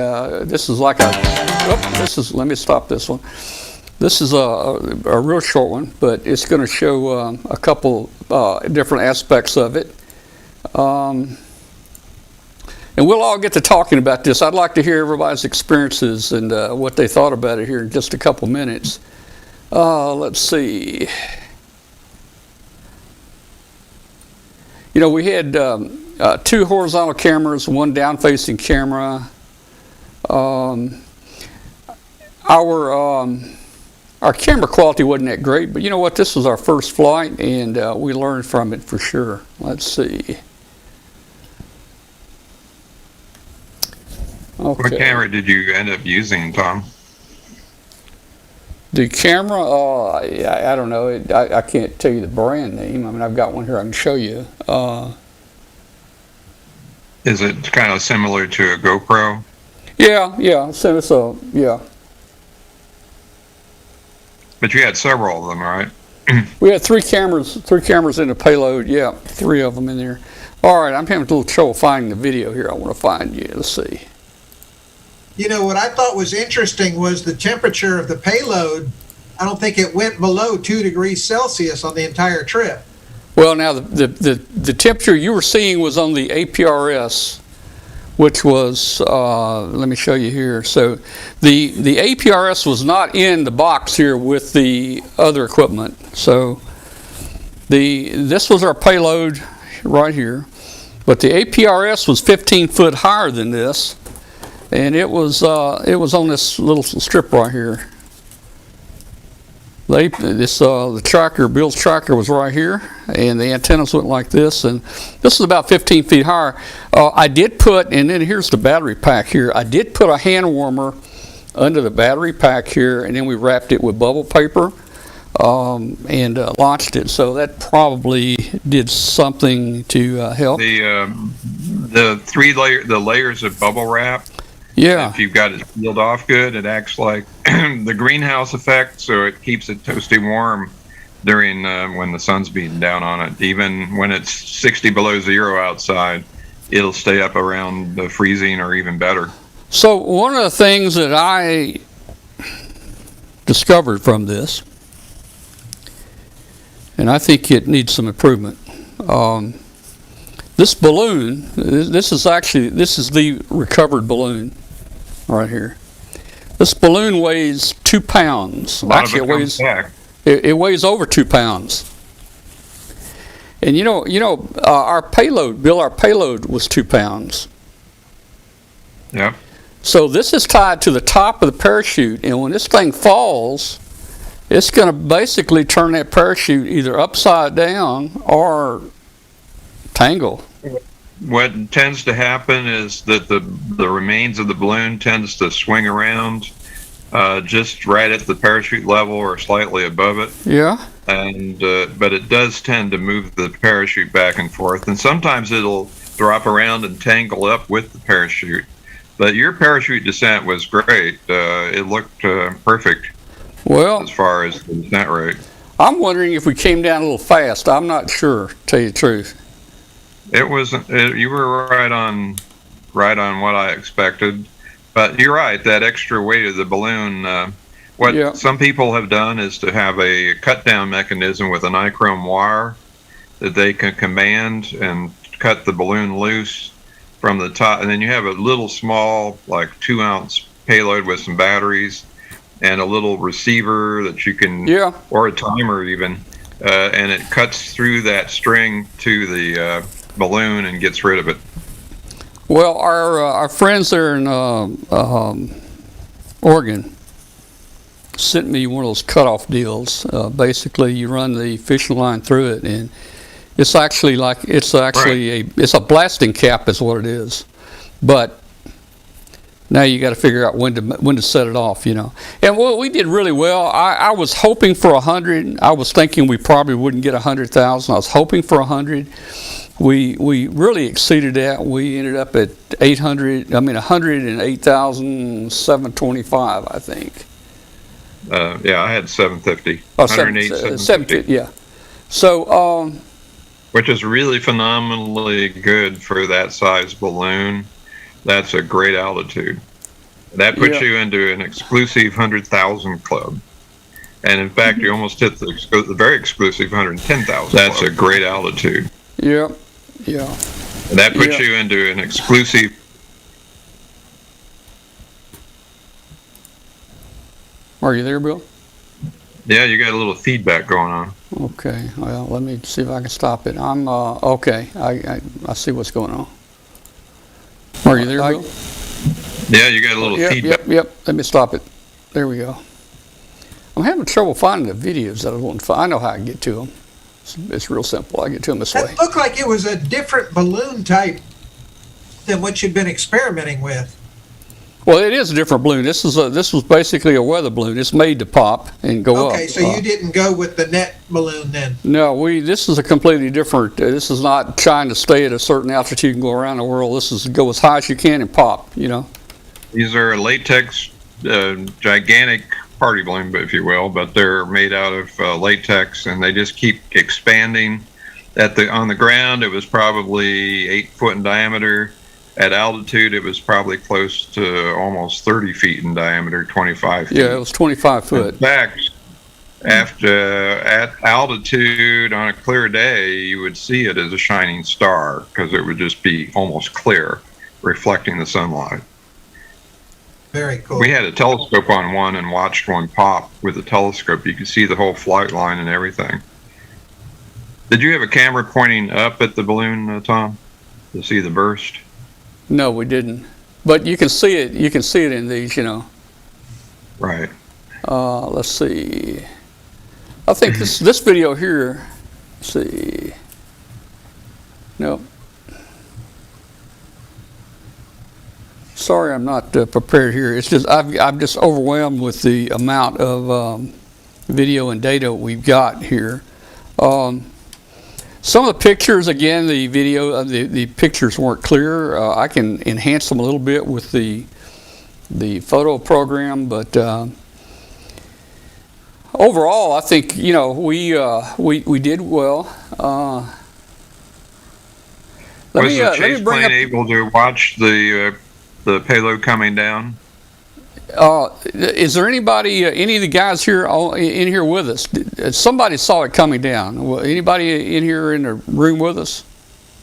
this is like let me stop this one. This is a real short one, but it's going to show a couple different aspects of it. And we'll all get to talking about this. I'd like to hear everybody's experiences and what they thought about it here in just a couple minutes. Let's see. We had 2 horizontal cameras, 1 down-facing camera. Our camera quality wasn't that great, but you know what? This was our first flight, and we learned from it for sure. Let's see. Okay. What camera did you end up using, Tom? The camera, I don't know. I can't tell you the brand name. I mean, I've got one here I can show you. Is it kind of similar to a GoPro? Yeah. So yeah. But you had several of them, right? We had 3 cameras in the payload. Yeah, 3 of them in there. All right, I'm having a little trouble finding the video here. I want to find you. Let's see. What I thought was interesting was the temperature of the payload. I don't think it went below 2 degrees Celsius on the entire trip. Well, now the temperature you were seeing was on the APRS, which was, let me show you here. So the APRS was not in the box here with the other equipment. So this was our payload right here, but the APRS was 15 foot higher than this, and it was on this little strip right here. The tracker, Bill's tracker, was right here, and the antennas went like this, and this is about 15 feet higher. I did put, and then here's the battery pack here. I did put a hand warmer under the battery pack here, and then we wrapped it with bubble paper and launched it. So that probably did something to help. The layers of bubble wrap. Yeah. If you've got it sealed off good, it acts like the greenhouse effect, so it keeps it toasty warm during when the sun's beating down on it. Even when it's 60 below zero outside, it'll stay up around the freezing or even better. So one of the things that I discovered from this, and I think it needs some improvement, this balloon, this is the recovered balloon right here. This balloon weighs 2 pounds. Actually, it weighs over 2 pounds. And our payload, Bill, our payload was 2 pounds. Yeah. So this is tied to the top of the parachute, and when this thing falls, it's going to basically turn that parachute either upside down or tangle. What tends to happen is that the remains of the balloon tends to swing around just right at the parachute level or slightly above it. Yeah. And but it does tend to move the parachute back and forth, and sometimes it'll drop around and tangle up with the parachute. But your parachute descent was great. It looked perfect. Well, as far as the descent rate. I'm wondering if we came down a little fast. I'm not sure, to tell you the truth. It was you were right on what I expected, but you're right. That extra weight of the balloon. Some people have done is to have a cut down mechanism with a nichrome wire that they can command and cut the balloon loose from the top, and then you have a little small, like 2-ounce payload with some batteries and a little receiver that you can, or a timer even, and it cuts through that string to the balloon and gets rid of it. Well, our friends there in Oregon sent me one of those cutoff deals. Basically, you run the fishing line through it, and It's actually it's a blasting cap is what it is, but now you got to figure out when to set it off, And we did really well. I was hoping for 100. I was thinking we probably wouldn't get 100,000. I was hoping for 100. We really exceeded that. We ended up at 108,725, I think. Yeah, I had 750. Oh, 750. Yeah. So, which is really phenomenally good for that size balloon. That's a great altitude. That puts you into an exclusive 100,000 club. And in fact, you almost hit the very exclusive 110,000. That's a great altitude. Yeah. Yeah. And that puts you into an exclusive. Are you there, Bill? Yeah, you got a little feedback going on. Okay. Well, let me see if I can stop it. I'm okay. I see what's going on. Are you there, Bill? Yeah, you got a little feedback. Yep. Let me stop it. There we go. I'm having trouble finding the videos that I want to find. I know how I get to them. It's real simple. I get to them this way. It looked like it was a different balloon type than what you've been experimenting with. Well, it is a different balloon. This was basically a weather balloon. It's made to pop and go up. Okay, so you didn't go with the net balloon then? No, this is a completely different. This is not trying to stay at a certain altitude and go around the world. This is go as high as you can and pop. These are latex, gigantic party balloon, if you will, but they're made out of latex, and they just keep expanding. On the ground, it was probably 8 foot in diameter. At altitude, it was probably close to almost 30 feet in diameter, 25 feet. Yeah, it was 25 foot. In fact, at altitude on a clear day, you would see it as a shining star because it would just be almost clear, reflecting the sunlight. Very cool. We had a telescope on one and watched one pop with a telescope. You could see the whole flight line and everything. Did you have a camera pointing up at the balloon, Tom, to see the burst? No, we didn't. But you can see it. You can see it in these, Right. Let's see. I think this video here. Let's see. Nope. Sorry, I'm not prepared here. It's just I'm just overwhelmed with the amount of video and data we've got here. Some of the pictures, again, the video, the pictures weren't clear. I can enhance them a little bit with the photo program, but overall, I think we did well. Was the chase plane able to watch the payload coming down? Is there anybody, any of the guys here in here with us? Somebody saw it coming down. Anybody in here in the room with us?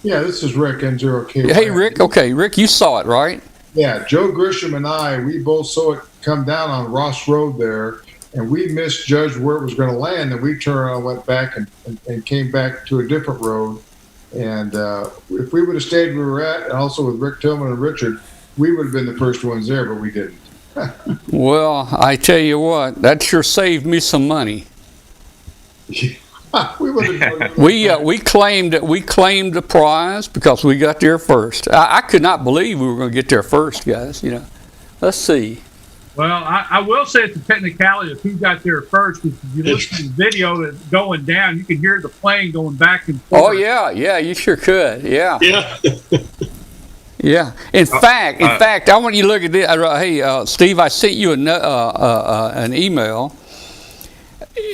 Yeah, this is Rick N0K. Hey, Rick. Okay, Rick, you saw it, right? Yeah, Joe Grisham and I, we both saw it come down on Ross Road there, and we misjudged where it was going to land, and we turned around and went back and came back to a different road. And if we would have stayed where we were at, and also with Rick Tillman and Richard, we would have been the first ones there, but we didn't. Well, I tell you what, that sure saved me some money. we claimed the prize because we got there first. I could not believe we were going to get there first, guys. Let's see. Well, I will say it's a technicality of who got there first. Because if you listen to the video that's going down, you can hear the plane going back and forth. Oh yeah, you sure could. Yeah. Yeah. Yeah. In fact, I want you to look at this. Hey, Steve, I sent you an email.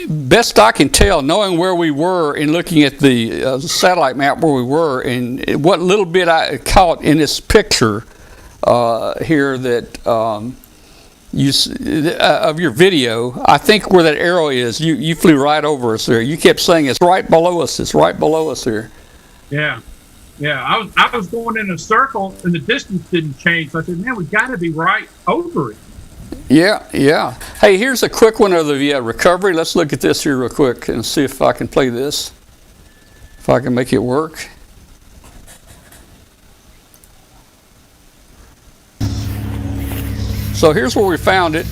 Best I can tell, knowing where we were and looking at the satellite map where we were, and what little bit I caught in this picture here that of your video, I think where that arrow is, you flew right over us there. You kept saying it's right below us. It's right below us here. Yeah. Yeah, I was going in a circle and the distance didn't change. So I said, man, we got to be right over it. Yeah. Hey, here's a quick one of the recovery. Let's look at this here real quick and see if I can play this. If I can make it work. So here's where we found it.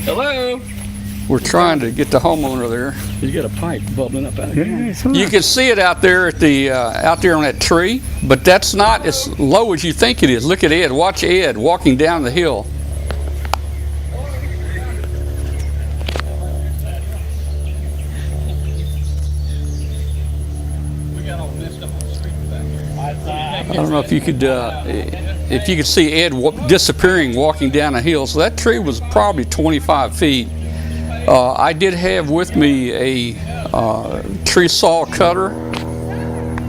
Hello. We're trying to get the homeowner there. He's got a pipe bubbling up out of here. You can see it out there at the out there on that tree, but that's not as low as you think it is. Look at Ed. Watch Ed walking down the hill. I don't know if you could see Ed disappearing walking down a hill. So that tree was probably 25 feet. I did have with me a tree saw cutter,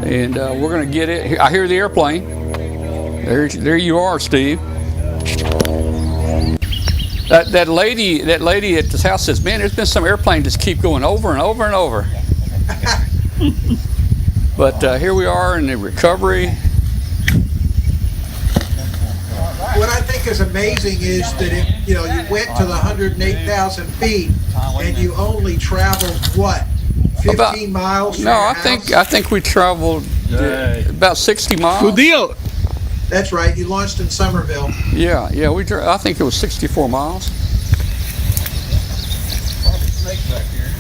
and we're going to get it. I hear the airplane. There you are, Steve. That lady at this house says, "Man, there's been some airplane just keep going over and over and over." But here we are in the recovery. What I think is amazing is that if you went to the 108,000 feet and you only traveled what, 15 miles? No, I think we traveled about 60 miles. Good deal. That's right. You launched in Somerville. Yeah. I think it was 64 miles.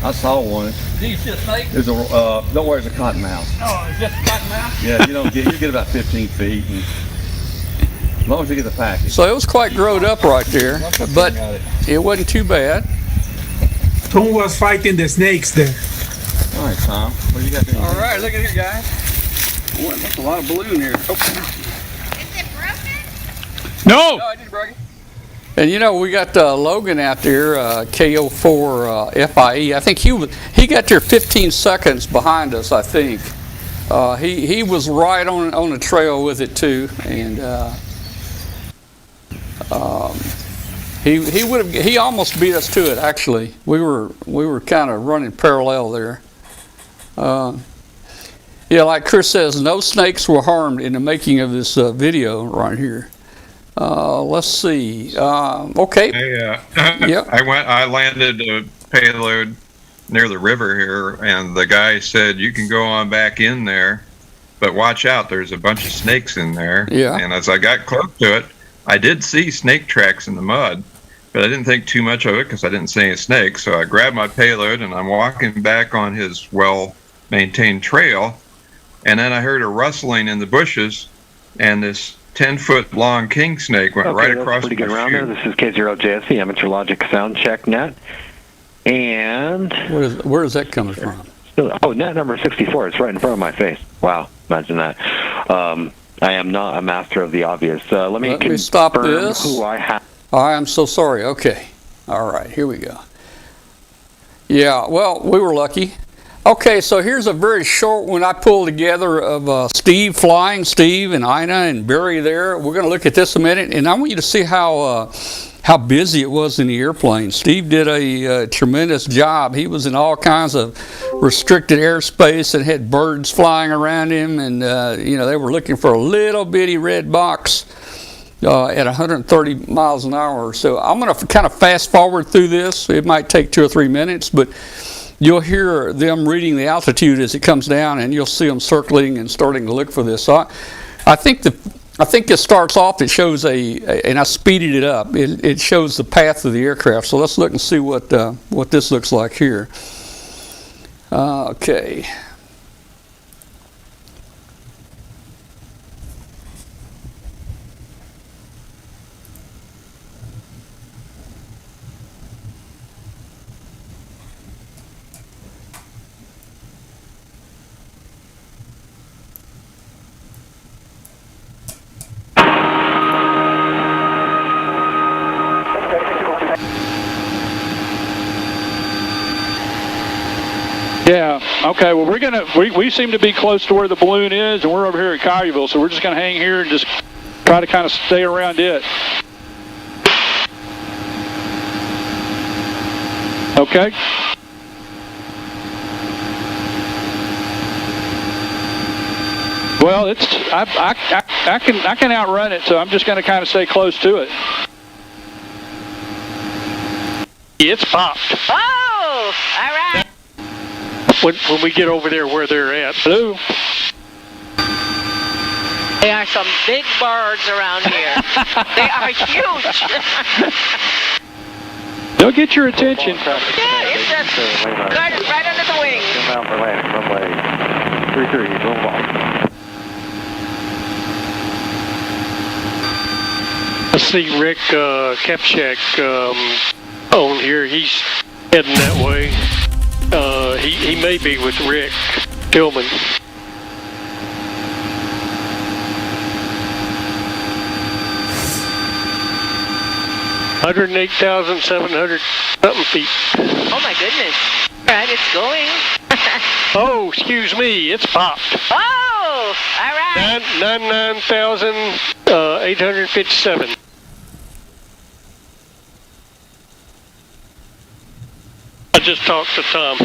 I saw one. Did you see a snake? There's a don't worry, it's a cottonmouth. Oh, it's just a cottonmouth? Yeah, you get about 15 feet, and as long as you get the package. So it was quite growed up right there, but it wasn't too bad. Who was fighting the snakes there? All right, Tom. What do you got there? All right, look at here, guys. Boy, that's a lot of balloon here. Oh. Is it broken? No! No, I didn't break it. And we got Logan out there, KO4 FIE. I think he got there 15 seconds behind us. I think he was right on the trail with it too, and he almost beat us to it. Actually, we were kind of running parallel there. Yeah, like Chris says, no snakes were harmed in the making of this video right here. Let's see. Okay. Yep. I landed a payload near the river here, and the guy said, "You can go on back in there, but watch out. There's a bunch of snakes in there." Yeah. And as I got close to it, I did see snake tracks in the mud, but I didn't think too much of it because I didn't see any snakes. So I grabbed my payload and I'm walking back on his well-maintained trail, and then I heard a rustling in the bushes, and this 10-foot long king snake went right across the pretty good round there. This is K0JSC, Amateur Logic Sound Check Net. And where is that coming from? Oh, net number 64. It's right in front of my face. Wow, imagine that. I am not a master of the obvious. Let me stop this. Who I have. I'm so sorry. Okay. All right, here we go. Yeah, well, we were lucky. Okay, so here's a very short one I pulled together of Steve flying, Steve and Ina and Barry there. We're going to look at this a minute, and I want you to see how busy it was in the airplane. Steve did a tremendous job. He was in all kinds of restricted airspace and had birds flying around him, and they were looking for a little bitty red box at 130 miles an hour. So I'm going to kind of fast forward through this. It might take 2 or 3 minutes, but you'll hear them reading the altitude as it comes down, and you'll see them circling and starting to look for this. So I think it starts off. It shows and I speeded it up. It shows the path of the aircraft. So let's look and see what this looks like here. Okay. Yeah. Okay. Well, we seem to be close to where the balloon is, and we're over here at Collierville, so we're just going to hang here and just try to kind of stay around it. Okay. Well, I can outrun it, so I'm just going to kind of stay close to it. It's popped. Oh, all right. When we get over there where they're at. Hello? There are some big birds around here. They are huge. They'll get your attention. Yeah, it's just guard is right under the wing. Inbound for landing, runway 33, roll ball. I see Rick Kepchak on here. He's heading that way. He may be with Rick Tillman. $108,700 something feet. Oh my goodness. All right, it's going. Oh, excuse me, it's popped. Oh, all right. 99,857. I just talked to Tom.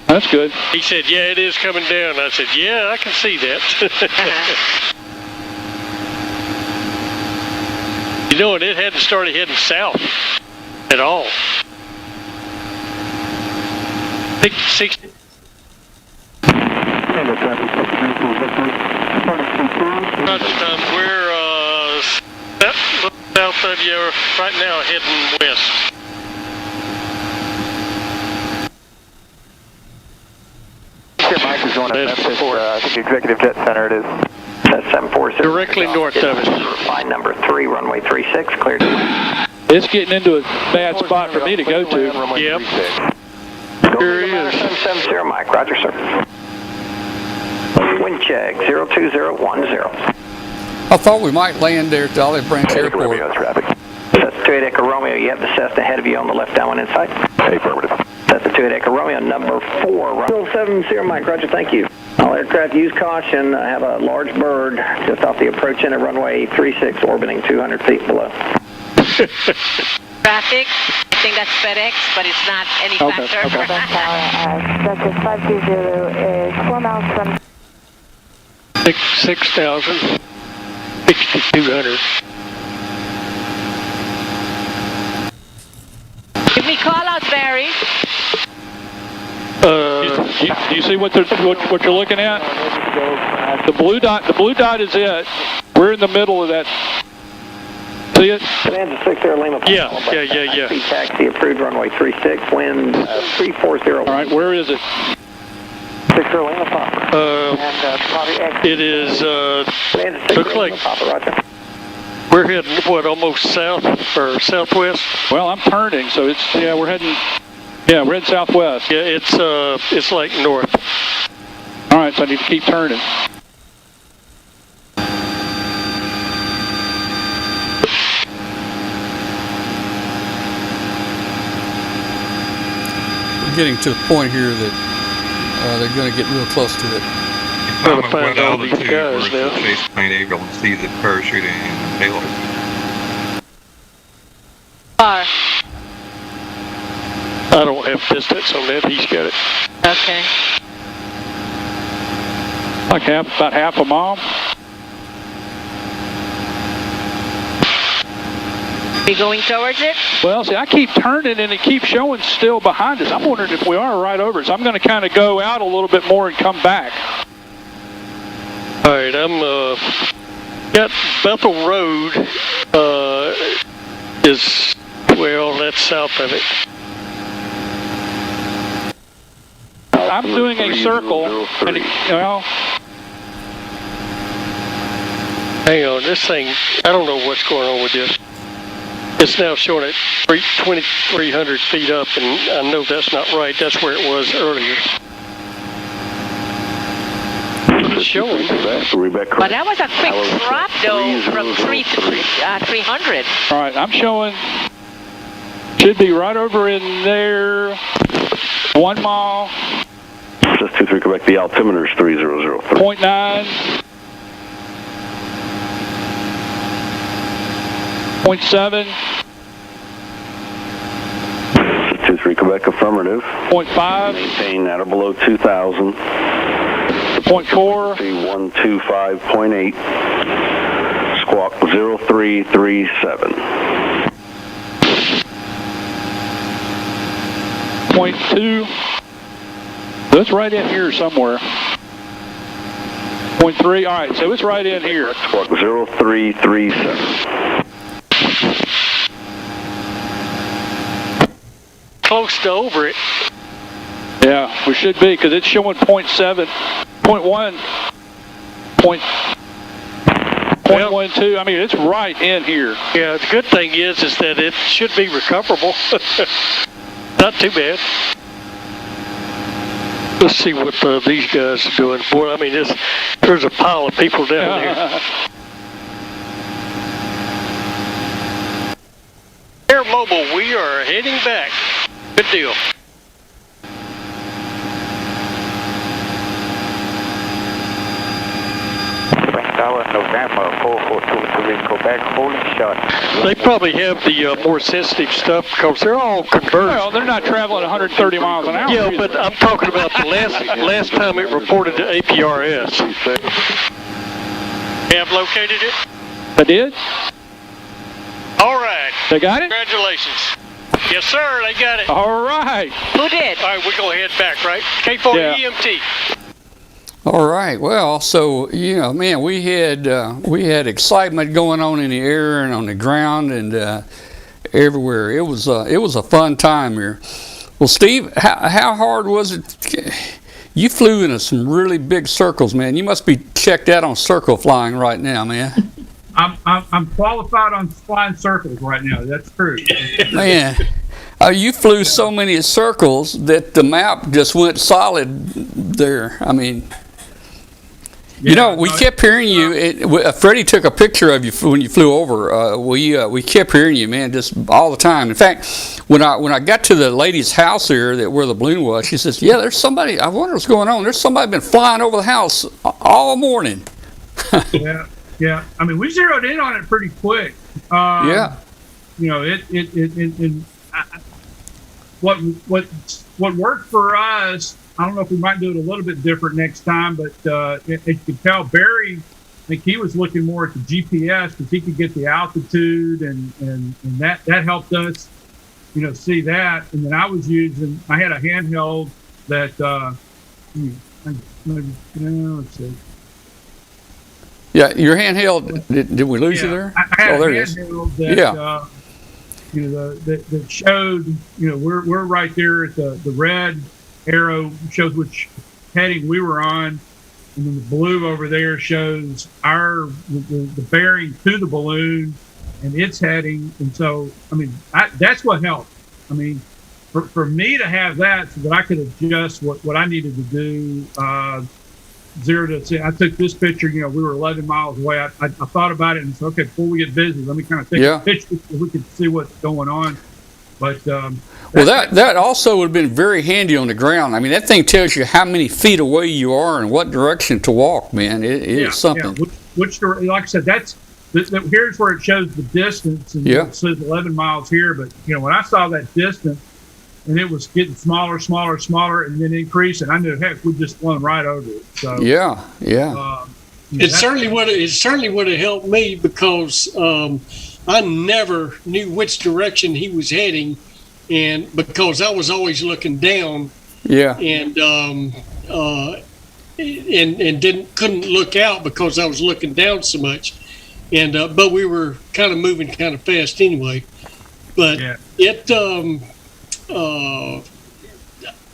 That's good. He said, yeah, it is coming down. I said, yeah, I can see that. You know, it hadn't started heading south at all. 60. Roger, Tom. We're south of you right now, heading west. Mike is going to Memphis, I think Executive Jet Center it is. That's 740. Directly north of us. Flight number 3, runway 36, cleared. It's getting into a bad spot for me to go to. Yep. Here he is. 770, Mike. Roger, sir. Wind check, 02010. I thought we might land there at the Olive Branch Airport. That's 28 Echo Romeo. You have the Cessna ahead of you on the left downwind inside. Affirmative. That's the 28 Echo Romeo, number 4. 070, Mike. Roger, thank you. All aircraft use caution. I have a large bird just off the approach end of runway 36, orbiting 200 feet below. Traffic. I think that's FedEx, but it's not any factor. Okay. That's 520 is 4 miles from 6,000. 6,200. Give me call out, Barry. Do you see what you're looking at? The blue dot is it. We're in the middle of that. See it? Bonanza 6 Air Lima. Yeah. Speed taxi approved runway 36, wind 340. All right, where is it? 6 Air Lima Papa. It is, looks like we're heading, what, almost south or southwest? Well, I'm turning, so it's, we're heading southwest. Yeah, it's like north. All right, so I need to keep turning. We're getting to the point here that they're going to get real close to it. Trying to find all these guys now. Chase plane able to see the parachuting and the payload. Far. I don't have distance on that. He's got it. Okay. Like about half a mile. Be going towards it? Well, see, I keep turning and it keeps showing still behind us. I'm wondering if we are right over it. So I'm going to kind of go out a little bit more and come back. All right, I'm got Bethel Road is, well, that's south of it. I'm doing a circle, and hang on, this thing, I don't know what's going on with this. It's now showing at 2,300 feet up, and I know that's not right. That's where it was earlier. It's showing. But that was a quick drop, though, from 3 to 300. All right, I'm showing, should be right over in there, 1 mile. 623 Quebec, the altimeter is 3003. 0.9. 0.7. 623 Quebec, affirmative. 0.5. Maintain at or below 2,000. 0.4. 125.8. Squawk 0337. 0.2. That's right in here somewhere. 0.3. All right, so it's right in here. Squawk 0337. close to over it. Yeah, we should be, because it's showing 0.7, 0.1, 0.12. I mean, it's right in here. Yeah, the good thing is that it should be recoverable. Not too bad. Let's see what these guys are doing. Boy, I mean, there's a pile of people down there. Air Mobile, we are heading back. Good deal. November 442 Quebec, holding shot. They probably have the more sensitive stuff because they're all converged. Well, they're not traveling 130 miles an hour. Yeah, but I'm talking about the last time it reported to APRS. You have located it? I did. All right. They got it? Congratulations. Yes, sir, they got it. All right. Who did? All right, we're going to head back, right? K4 Yeah. EMT. All right. Well, so man, we had excitement going on in the air and on the ground and everywhere. It was a fun time here. Well, Steve, how hard was it? You flew into some really big circles, man. You must be checked out on circle flying right now, man. I'm qualified on flying circles right now. That's true. Man, you flew so many circles that the map just went solid there. I mean. We kept hearing you. Freddie took a picture of you when you flew over. We kept hearing you, man, just all the time. In fact, when I got to the lady's house here, where the balloon was, she says, "Yeah, there's somebody. I wonder what's going on. There's somebody been flying over the house all morning." Yeah. I mean, we zeroed in on it pretty quick. Yeah. What worked for us. I don't know if we might do it a little bit different next time, but it could tell Barry, I think he was looking more at the GPS because he could get the altitude and that helped us, see that. And then I had a handheld that, let's see. Yeah, your handheld, did we lose you there? I had there a it is. handheld that, that showed, we're right there at the red arrow shows which heading we were on, and then the blue over there shows the bearing to the balloon and its heading. And so, I mean, that's what helped. I mean, for me to have that so that I could adjust what I needed to do, 0 to 10. I took this picture, we were 11 miles away. I thought about it and said, okay, before we get busy, let me kind of take a picture so we can see what's going on. But that also would have been very handy on the ground. I mean, that thing tells you how many feet away you are and what direction to walk, man. It is something. Yeah. Which like I said, here's where it shows the distance, and it says 11 miles here. But when I saw that distance, and it was getting smaller, and then increasing, I knew, heck, we just flown right over it. So yeah. It certainly would have helped me because I never knew which direction he was heading, and because I was always looking down. Yeah. And couldn't look out because I was looking down so much, and but we were kind of moving kind of fast anyway. But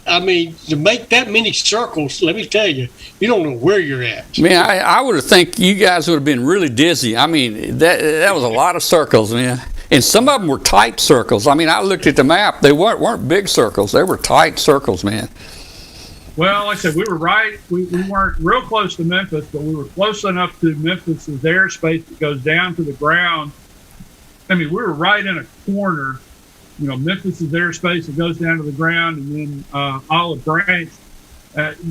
I mean, to make that many circles, let me tell you, you don't know where you're at. Man, I would have think you guys would have been really dizzy. I mean, that was a lot of circles, man. And some of them were tight circles. I mean, I looked at the map. They weren't big circles. They were tight circles, man. Well, like I said, we were right. We weren't real close to Memphis, but we were close enough to Memphis's airspace that goes down to the ground. I mean, we were right in a corner. Memphis's airspace that goes down to the ground, and then Olive Branch.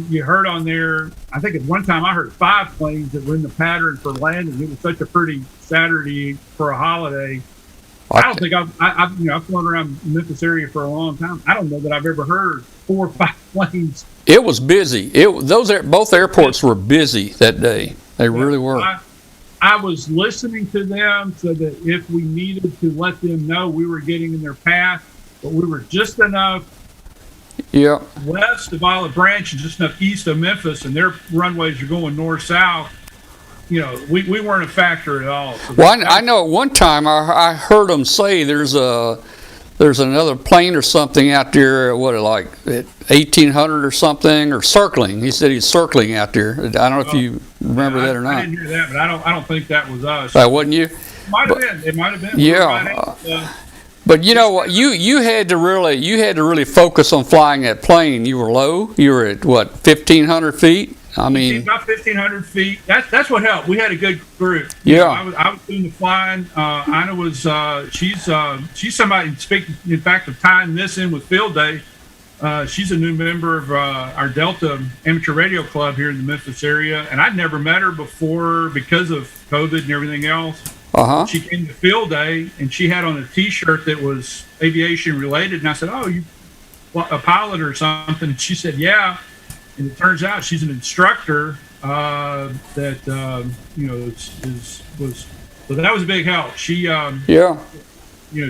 You heard on there, I think at one time I heard 5 planes that were in the pattern for landing. It was such a pretty Saturday for a holiday. I don't think I've flown around the Memphis area for a long time. I don't know that I've ever heard 4 or 5 planes. It was busy. Both airports were busy that day. They really were. I was listening to them so that if we needed to let them know we were getting in their path, but we were just enough west of Olive Branch and just enough east of Memphis, and their runways are going north-south. We weren't a factor at all. So I know at one time I heard them say there's a there's another plane or something out there, what, like at 1800 or something, or circling. He said he's circling out there. I don't know if you remember that or not. I didn't hear that, but I don't think that was us. That wasn't you? Might have been. It might have been. Yeah. But you know what? You had to really focus on flying that plane. You were low. You were at what, 1,500 feet? I mean, about 1,500 feet. That's what helped. We had a good group. Yeah. I was doing the flying. Ina was. She's somebody. In fact, of tying this in with Field Day, she's a new member of our Delta Amateur Radio Club here in the Memphis area, and I'd never met her before because of COVID and everything else. She came to Field Day, and she had on a T-shirt that was aviation related, and I said, "Oh, you a pilot or something?" And she said, "Yeah." And it turns out she's an instructor that was so that was a big help. She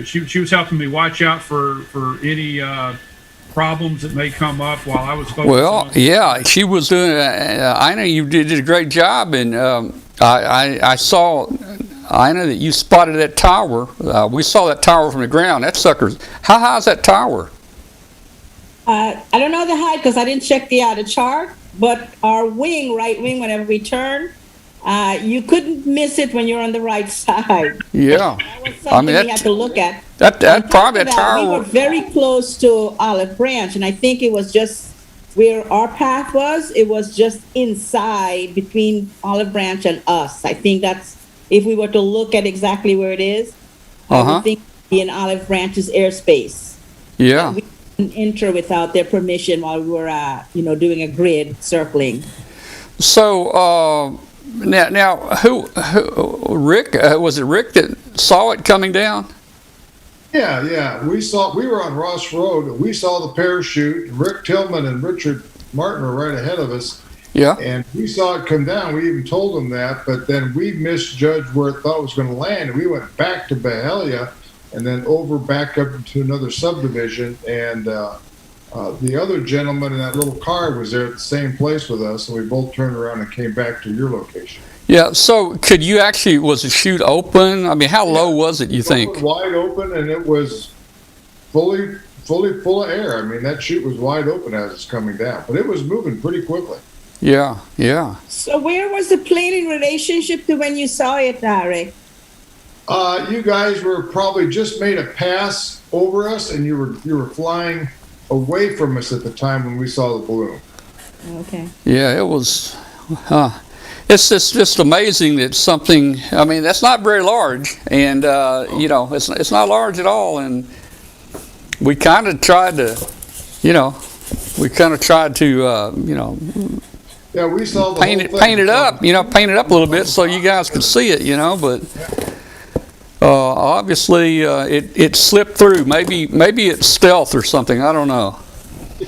she was helping me watch out for any problems that may come up while I was focused. Well, yeah, she was doing. I know you did a great job, and I saw. I know that you spotted that tower. We saw that tower from the ground. That sucker's. How high is that tower? I don't know the height because I didn't check the chart, but our right wing, whenever we turn, you couldn't miss it when you're on the right side. Yeah. That was something we had to look at. That probably that tower. We were very close to Olive Branch, and I think it was just where our path was. It was just inside between Olive Branch and us. I think that's, if we were to look at exactly where it is, I would think it would be in Olive Branch's airspace. Yeah. Enter without their permission while we were, doing a grid circling. So now, who Rick? Was it Rick that saw it coming down? Yeah. We were on Ross Road. We saw the parachute. Rick Tillman and Richard Martin were right ahead of us. Yeah. And we saw it come down. We even told them that, but then we misjudged where it thought it was going to land, and we went back to Bahalia. And then back up to another subdivision, and the other gentleman in that little car was there at the same place with us, and we both turned around and came back to your location. Yeah. So, was the chute open? I mean, how low was it? You think? It was wide open, and it was fully full of air. I mean, that chute was wide open as it's coming down, but it was moving pretty quickly. Yeah. So, where was the plane in relationship to when you saw it, Rick? You guys were probably just made a pass over us, and you were flying away from us at the time when we saw the balloon. Okay. Yeah, it was. It's just amazing that something. I mean, that's not very large, and it's not large at all. And we kind of tried to, Yeah, we saw the paint it up a little bit so you guys could see it, but. Obviously, it slipped through. Maybe it's stealth or something. I don't know.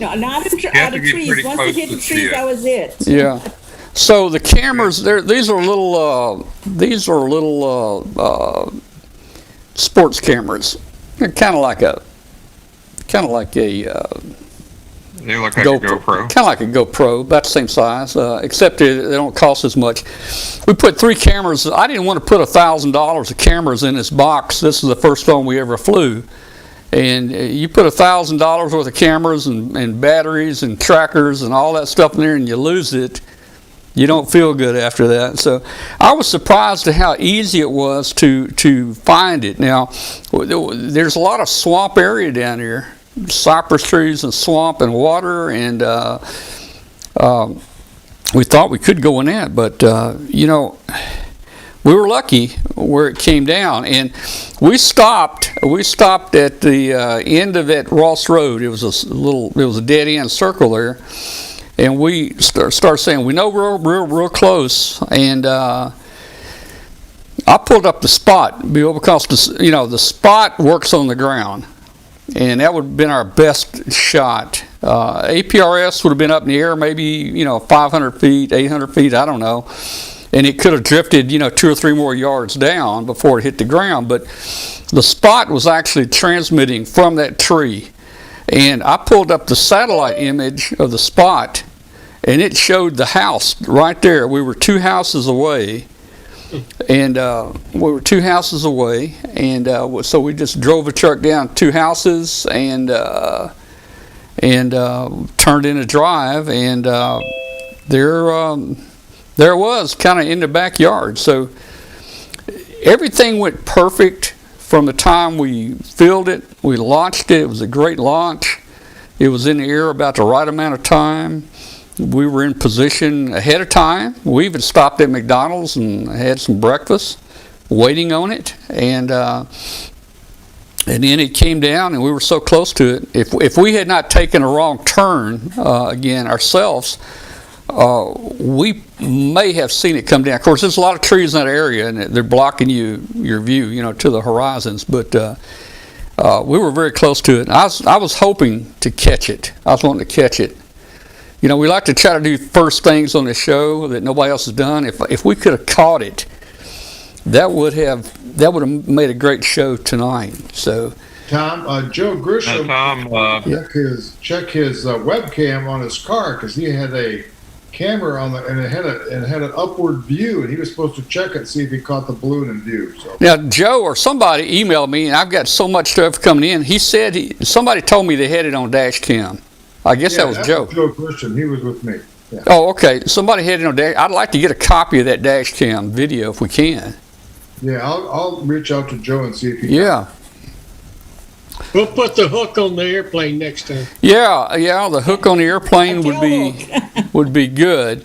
No, not out of trees. Once you hit the trees, that was it. Yeah. So the cameras, these are little sports cameras. They're kind of like a. They look like a GoPro. Kind of like a GoPro, about the same size, except they don't cost as much. We put 3 cameras. I didn't want to put $1,000 of cameras in this box. This is the first one we ever flew. And you put $1,000 worth of cameras and batteries and trackers and all that stuff in there, and you lose it. You don't feel good after that. So I was surprised at how easy it was to find it. Now, there's a lot of swamp area down here. Cypress trees and swamp and water, and we thought we could go in that, but we were lucky where it came down, and we stopped at the end of that Ross Road. It was a dead end circle there, and we started saying, we know we're real close, and I pulled up the spot, because the spot works on the ground. And that would have been our best shot. APRS would have been up in the air, maybe 500 feet, 800 feet, I don't know. And it could have drifted 2 or 3 more yards down before it hit the ground. But the spot was actually transmitting from that tree. And I pulled up the satellite image of the spot, and it showed the house right there. We were 2 houses away. And we were 2 houses away, and so we just drove the truck down 2 houses and turned in a drive, and there it was, kind of in the backyard. So everything went perfect from the time we filled it. We launched it. It was a great launch. It was in the air about the right amount of time. We were in position ahead of time. We even stopped at McDonald's and had some breakfast, waiting on it. And then it came down, and we were so close to it. If we had not taken a wrong turn again ourselves, we may have seen it come down. Of course, there's a lot of trees in that area, and they're blocking your view, to the horizons. But we were very close to it. I was hoping to catch it. I was wanting to catch it. We like to try to do first things on the show that nobody else has done. If we could have caught it, that would have made a great show tonight. So, Tom, Joe Grisham, check his webcam on his car, because he had a camera on and it had an upward view, and he was supposed to check it, see if he caught the balloon in view. So now Joe or somebody emailed me, and I've got so much stuff coming in. He said somebody told me they had it on dash cam. I guess that was Joe. Joe Christian. He was with me. Yeah. Oh, okay. Somebody had it on dash. I'd like to get a copy of that dash cam video if we can. Yeah, I'll reach out to Joe and see if he can. We'll put the hook on the airplane next time. Yeah, the hook on the airplane would be good.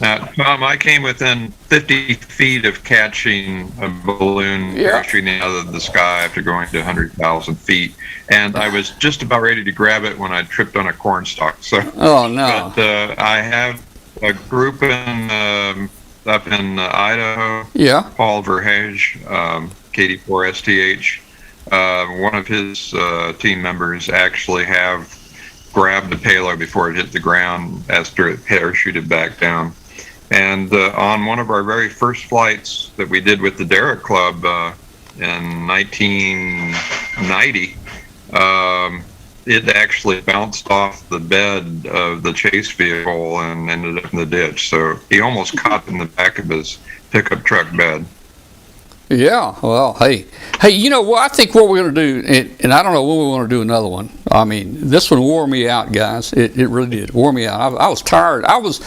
Now, Tom, I came within 50 feet of catching a balloon parachuting out of the sky after going to 100,000 feet, and I was just about ready to grab it when I tripped on a corn stalk. So, oh no! But I have a group up in Idaho. Yeah. Paul Verhage, KD4STH. One of his team members actually have grabbed the payload before it hit the ground after it parachuted back down. And on one of our very first flights that we did with the Derrick Club in 1990, it actually bounced off the bed of the chase vehicle and ended up in the ditch. So he almost caught in the back of his pickup truck bed. Yeah, well, hey, I think what we're going to do, and I don't know when we want to do another one. I mean, this one wore me out, guys. It really did wore me out. I was tired. I was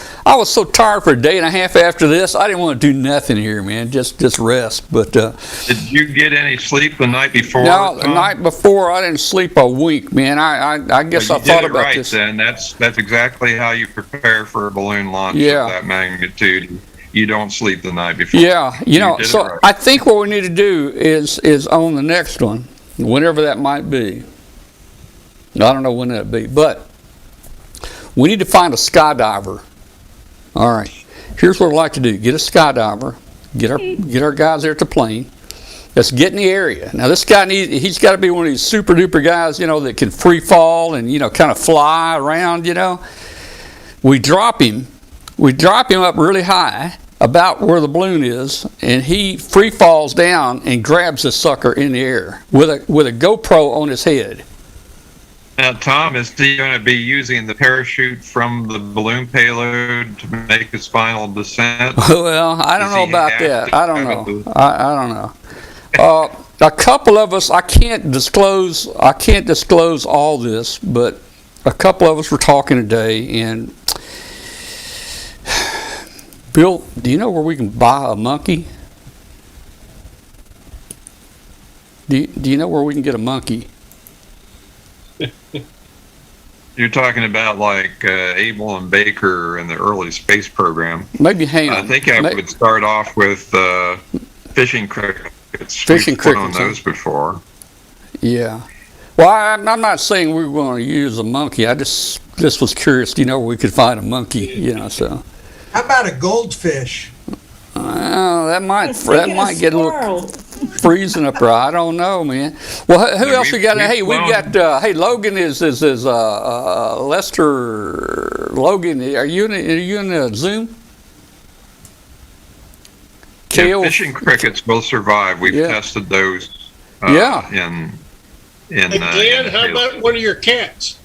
so tired for a day and a half after this. I didn't want to do nothing here, man. Just rest. But did you get any sleep the night before? No, the night before I didn't sleep a week, man. I guess I thought about right, this. Then that's exactly how you prepare for a balloon launch of that magnitude. You don't sleep the night before. Yeah, so right. I think what we need to do is on the next one, whenever that might be. I don't know when that'll be, but we need to find a skydiver. All right, here's what I'd like to do: get a skydiver, get our guys there at the plane. Let's get in the area. Now this guy he's got to be one of these super duper guys, that can free fall and kind of fly around. We drop him up really high, about where the balloon is, and he free falls down and grabs the sucker in the air with a GoPro on his head. Now, Tom, is he going to be using the parachute from the balloon payload to make his final descent? Well, I don't know about that. I don't know. I don't know. A couple of us, I can't disclose all this, but a couple of us were talking today, and Bill, do you know where we can buy a monkey? Do you know where we can get a monkey? You're talking about like Abel and Baker in the early space program. Maybe hang on. I think I would start off with fishing crickets. Fishing crickets. On those before. Yeah. Well, I'm not saying we were going to use a monkey. I just was curious. Do you know where we could find a monkey? So. How about a goldfish? That might get a little freezing up there. I don't know, man. Well, who else we got? Hey, we got. Hey, Logan is Lester. Logan, are you in the Zoom? Yeah, fishing crickets will survive. We've tested those. Again, how about one of your cats?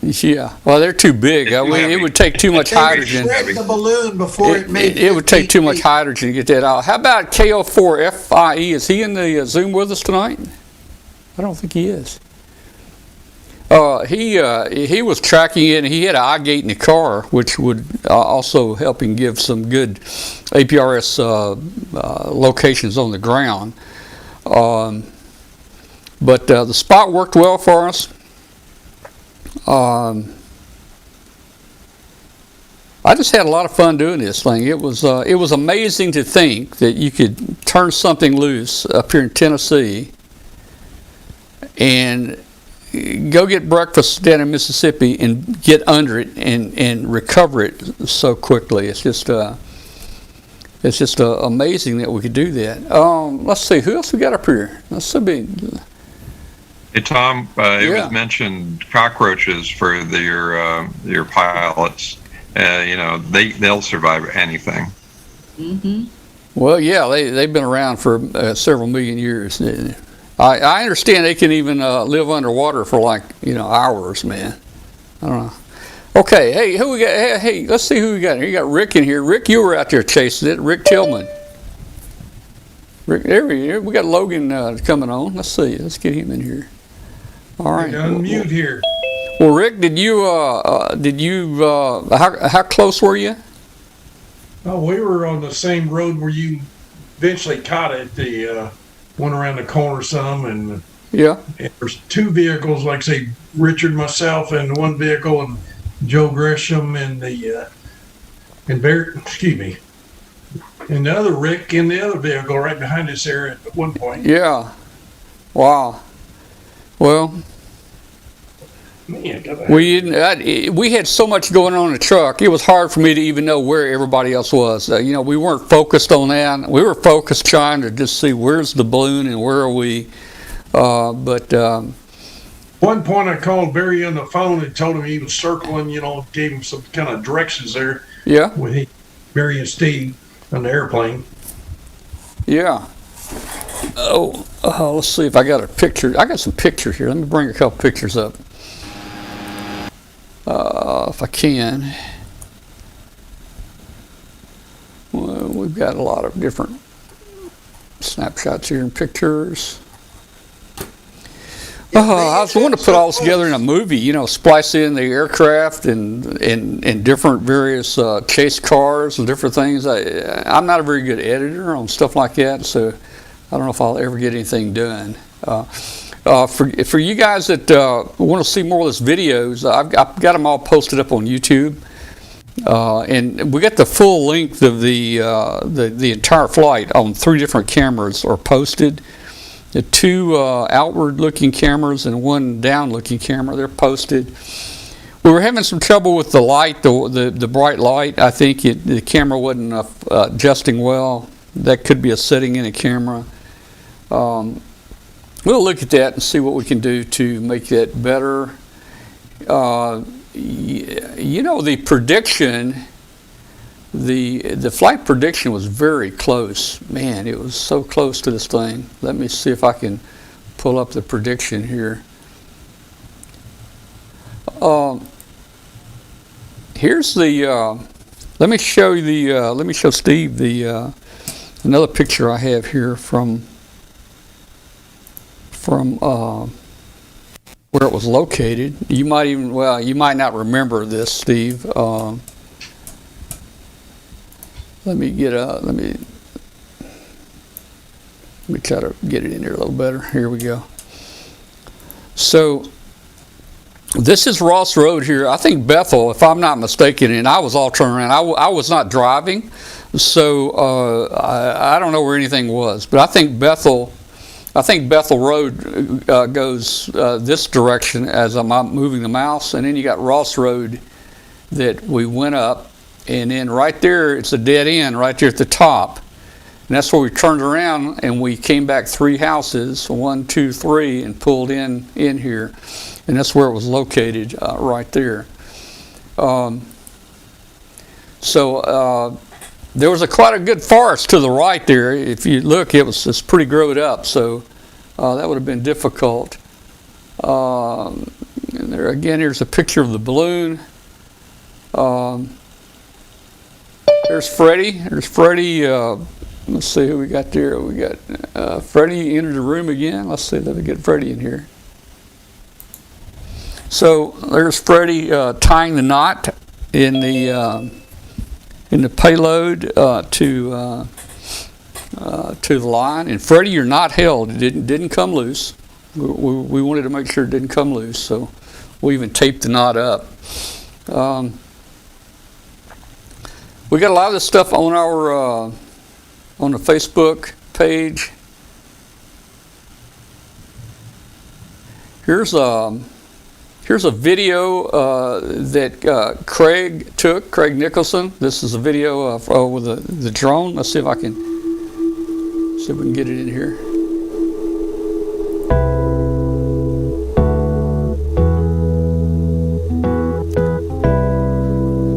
Yeah, well, they're too big. It would take too much They would hydrogen. shred the balloon before it made It would take too 15 much feet. hydrogen to get that out. How about KO4FIE? Is he in the Zoom with us tonight? I don't think he is. He was tracking it, and he had an eye gate in the car, which would also help him give some good APRS locations on the ground. But the spot worked well for us. I just had a lot of fun doing this thing. It was amazing to think that you could turn something loose up here in Tennessee and go get breakfast down in Mississippi and get under it and recover it so quickly. It's just amazing that we could do that. Let's see, who else we got up here? Let's see. Hey Tom, it was mentioned cockroaches for your pilots. They'll survive anything. Mm-hmm. Well, yeah, they've been around for several million years. I understand they can even live underwater for hours, man. I don't know. Okay, hey, who we got? Hey, let's see who we got here. You got Rick in here. Rick, you were out there chasing it. Rick Tillman. Rick, there we got Logan coming on. Let's see. Let's get him in here. All right. Unmute here. Well, Rick, how close were you? Oh, we were on the same road where you eventually caught it. The went around the corner some, and there's two vehicles, like say Richard, myself, and one vehicle, and Joe Gresham, and and the other Rick in the other vehicle right behind us there at one point. Yeah. Wow. Well, we had so much going on in the truck. It was hard for me to even know where everybody else was. We weren't focused on that. We were focused trying to just see where's the balloon and where are we. One point I called Barry on the phone and told him he was circling. Gave him some kind of directions there. Yeah. With Barry and Steve on the airplane. Yeah. Let's see if I got a picture. I got some pictures here. Let me bring a couple pictures up. If I can. Well, we've got a lot of different snapshots here and pictures. I was wanting to put all this together in a movie, splice in the aircraft and different various chase cars and different things. I'm not a very good editor on stuff like that, so I don't know if I'll ever get anything done. For you guys that want to see more of those videos, I've got them all posted up on YouTube, and we got the full length of the entire flight on 3 different cameras are posted. The 2 outward-looking cameras and 1 down-looking camera, they're posted. We were having some trouble with the light, the bright light. I think the camera wasn't adjusting well. That could be a setting in a camera. We'll look at that and see what we can do to make that better. The prediction, the flight prediction was very close. Man, it was so close to this thing. Let me see if I can pull up the prediction here. Here's the. Let me show you let me show Steve another picture I have here from where it was located. You might not remember this, Steve. Let me try to get it in there a little better. Here we go. So this is Ross Road here. I think Bethel, if I'm not mistaken, and I was all turned around. I was not driving, so I don't know where anything was. But I think Bethel Road goes this direction as I'm moving the mouse, and then you got Ross Road that we went up. And then right there, it's a dead end right there at the top. And that's where we turned around and we came back 3 houses, 1, 2, 3, and pulled in here. And that's where it was located, right there. There was quite a good forest to the right there. If you look, it's pretty growed up, so that would have been difficult. And there again, here's a picture of the balloon. There's Freddie. There's Freddie. Let's see who we got there. We got Freddie entered the room again. Let's see, let me get Freddie in here. So there's Freddie tying the knot in the payload to the line. And Freddie, you're not held. It didn't come loose. We wanted to make sure it didn't come loose, so we even taped the knot up. We got a lot of this stuff on our on the Facebook page. Here's a video that Craig took, Craig Nicholson. This is a video with the drone. Let's see if we can get it in here.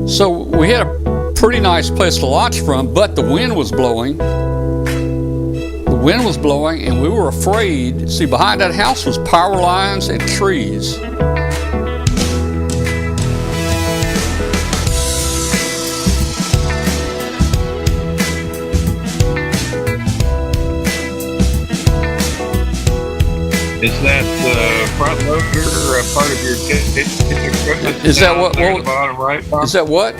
So we had a pretty nice place to launch from, but the wind was blowing. The wind was blowing, and we were afraid. See, behind that house was power lines and trees. Is that front loader part of your kitchen equipment? Is that what? At the bottom right, Bob? Is that what?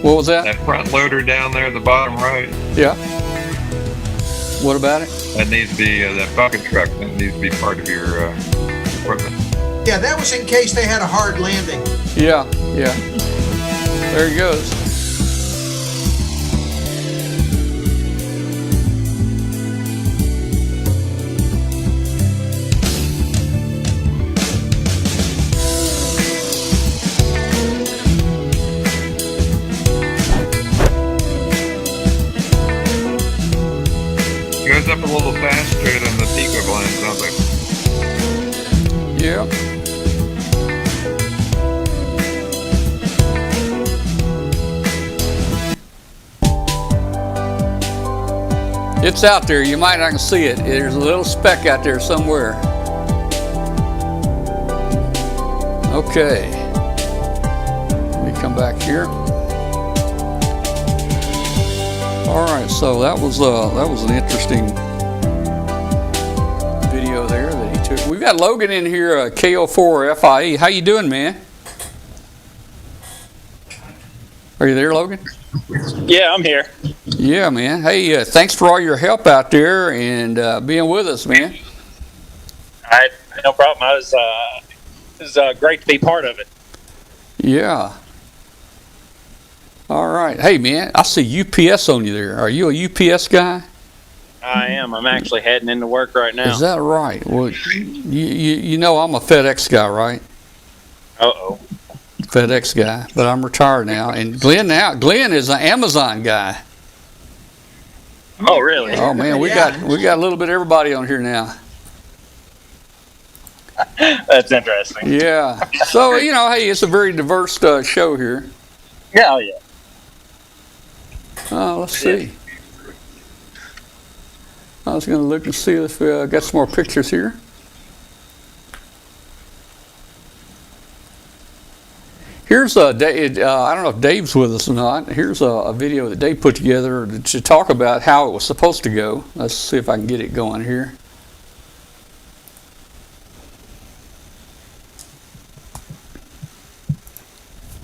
What was that? That front loader down there at the bottom right. Yeah. What about it? That needs to be that bucket truck. That needs to be part of your equipment. Yeah, that was in case they had a hard landing. Yeah, yeah. There he goes. Goes up a little faster than the Pico blends, don't they? Yeah. It's out there. You might not can see it. There's a little speck out there somewhere. Okay. Let me come back here. All right, so that was an interesting video there that he took. We've got Logan in here, KO4 FIE. How you doing, man? Are you there, Logan? Yeah, I'm here. Yeah, man. Hey, thanks for all your help out there and being with us, man. No problem. It was great to be part of it. Yeah. All right. Hey, man, I see UPS on you there. Are you a UPS guy? I am. I'm actually heading into work right now. Is that right? Well, you know I'm a FedEx guy, right? Uh-oh. FedEx guy, but I'm retired now. And Glenn is an Amazon guy. Oh, really? Oh, man, we got a little bit of everybody on here now. That's interesting. Yeah. So, hey, it's a very diverse show here. Yeah, oh, yeah. Let's see. I was going to look and see if we got some more pictures here. Here's Dave. I don't know if Dave's with us or not. Here's a video that Dave put together to talk about how it was supposed to go. Let's see if I can get it going here.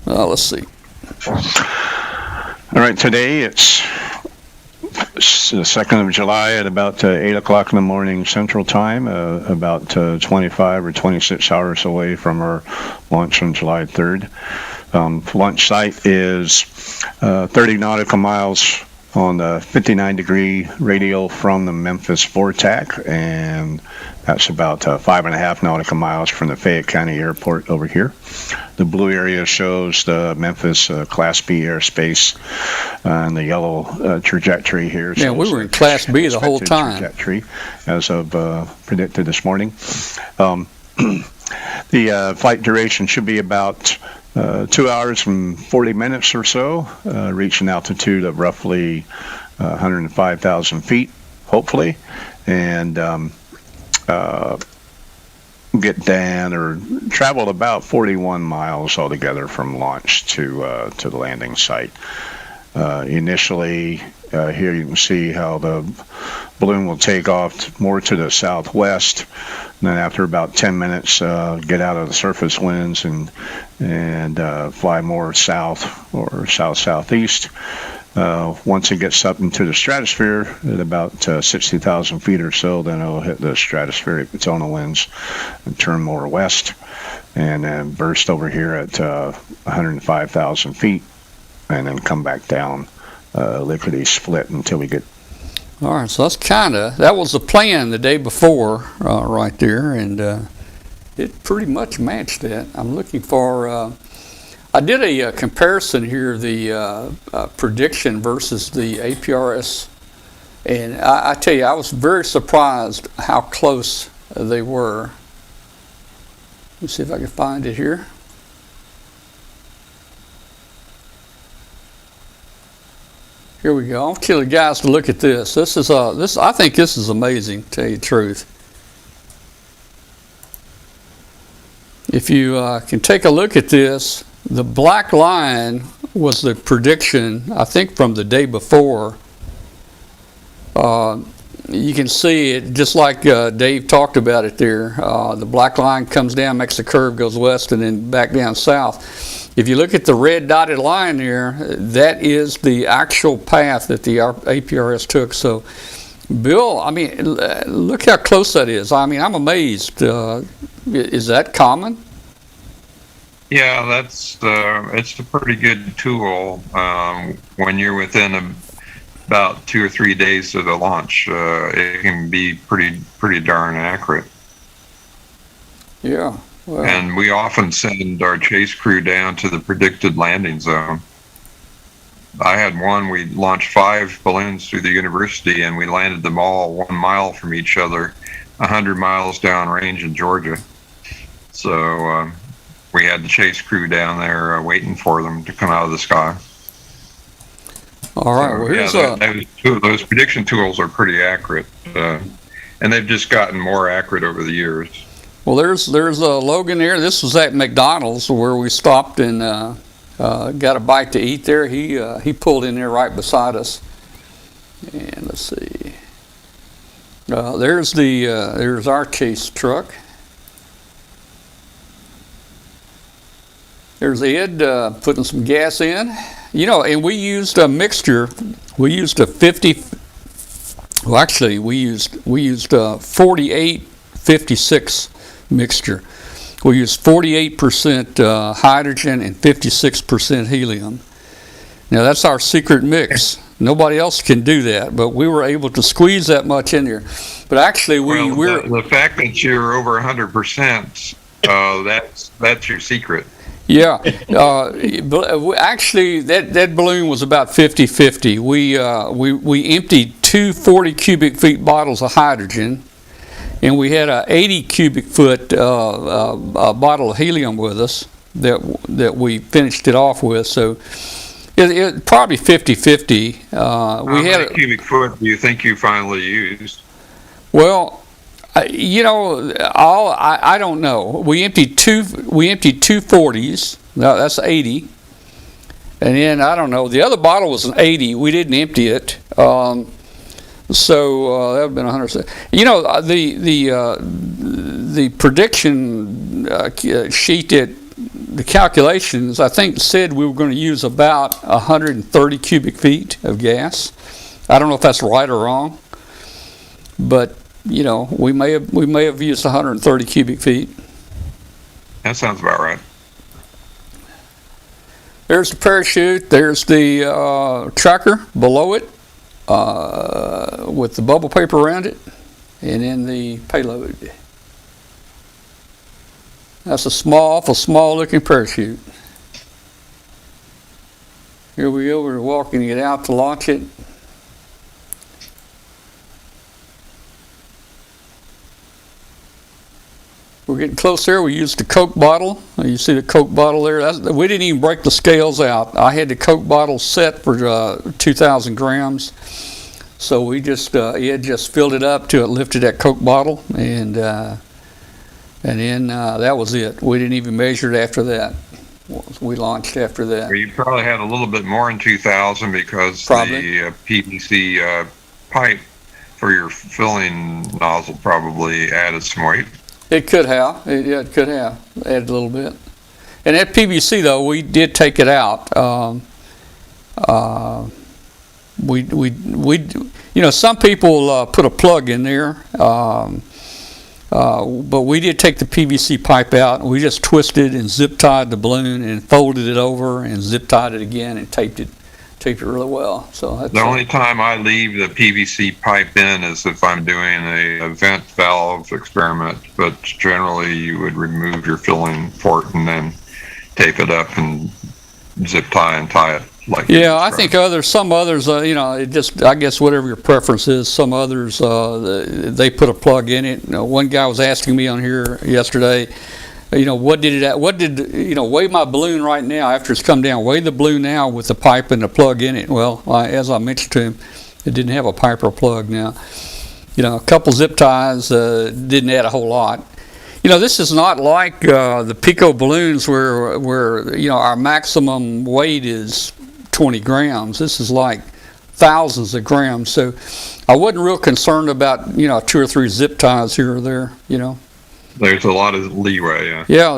Let's see. All right, today it's the 2nd of July at about 8 o'clock in the morning Central Time, about 25 or 26 hours away from our launch on July 3rd. Launch site is 30 nautical miles on the 59-degree radial from the Memphis VORTAC, and that's about 5.5 nautical miles from the Fayette County Airport over here. The blue area shows the Memphis Class B airspace, and the yellow trajectory here. Yeah, we were in Class B the whole time. Trajectory, as of predicted this morning. The flight duration should be about 2 hours and 40 minutes or so, reaching altitude of roughly 105,000 feet, hopefully. And by get down, or traveled about 41 miles altogether from launch to the landing site. Initially, here you can see how the balloon will take off more to the southwest, and then after about 10 minutes, get out of the surface winds and fly more south or south-southeast. Once it gets up into the stratosphere at about 60,000 feet or so, then it'll hit the stratospheric tonal winds and turn more west, and then burst over here at 105,000 feet, and then come back down, lickety split until we get. All right, so that was the plan the day before, right there, and it pretty much matched that. I'm looking for. I did a comparison here, the prediction versus the APRS, and I tell you, I was very surprised how close they were. Let me see if I can find it here. Here we go. I'll tell you guys to look at this. I think this is amazing, to tell you the truth. If you can take a look at this, the black line was the prediction, I think, from the day before. You can see it just like Dave talked about it there. The black line comes down, makes a curve, goes west, and then back down south. If you look at the red dotted line there, that is the actual path that the APRS took. So, Bill, I mean, look how close that is. I mean, I'm amazed. Is that common? Yeah, it's a pretty good tool when you're within about 2 or 3 days of the launch. It can be pretty darn accurate. Yeah. Well. And we often send our chase crew down to the predicted landing zone. I had one, we launched 5 balloons through the university, and we landed them all 1 mile from each other, 100 miles downrange in Georgia. So we had the chase crew down there waiting for them to come out of the sky. All right. Well, here's those prediction tools are pretty accurate, and they've just gotten more accurate over the years. Well, there's Logan there. This was at McDonald's where we stopped and got a bite to eat there. He pulled in there right beside us. And let's see. There's our chase truck. There's Ed putting some gas in. You know, and we used a mixture. We used a 50. Well, actually, we used 48-56 mixture. We used 48% hydrogen and 56% helium. Now that's our secret mix. Nobody else can do that, but we were able to squeeze that much in there. But actually, we're the fact that you're over 100%. That's your secret. Yeah, actually, that balloon was about 50-50. We emptied 2 40 cubic feet bottles of hydrogen, and we had a 80 cubic foot bottle of helium with us that we finished it off with. So it probably 50-50. How many cubic foot do you think you finally used? Well, you know, I don't know. We emptied two 40s. No, that's 80. And then I don't know. The other bottle was an 80. We didn't empty it. So that would have been 100. You know, the prediction sheet, the calculations, I think said we were going to use about 130 cubic feet of gas. I don't know if that's right or wrong, but you know, we may have used 130 cubic feet. That sounds about right. There's the parachute. There's the tracker below it with the bubble paper around it, and then the payload. That's a small looking parachute. Here we go. We're walking it out to launch it. We're getting close there. We used the Coke bottle. You see the Coke bottle there? We didn't even break the scales out. I had the Coke bottle set for 2,000 grams. So we just, Ed just filled it up till it lifted that Coke bottle. And And then that was it. We didn't even measure it after that. We launched after that. Well, you probably had a little bit more in 2000 because Probably. the PVC pipe for your filling nozzle probably added some weight. It could have. It could have added a little bit. And that PVC though, we did take it out. We some people put a plug in there, but we did take the PVC pipe out. And we just twisted and zip tied the balloon and folded it over and zip tied it again and taped it really well. So that's the only time I leave the PVC pipe in is if I'm doing a vent valve experiment, but generally you would remove your filling port and then tape it up and zip tie and tie it like I think some others it just, I guess whatever your preference is. Some others they put a plug in it. One guy was asking me on here yesterday, weigh my balloon right now after it's come down. Weigh the balloon now with the pipe and the plug in it. Well, as I mentioned to him, it didn't have a pipe or plug now. A couple zip ties didn't add a whole lot. This is not like the Pico balloons where our maximum weight is 20 grams. This is like thousands of grams. So I wasn't real concerned about 2 or 3 zip ties here or there. There's a lot of leeway. Yeah.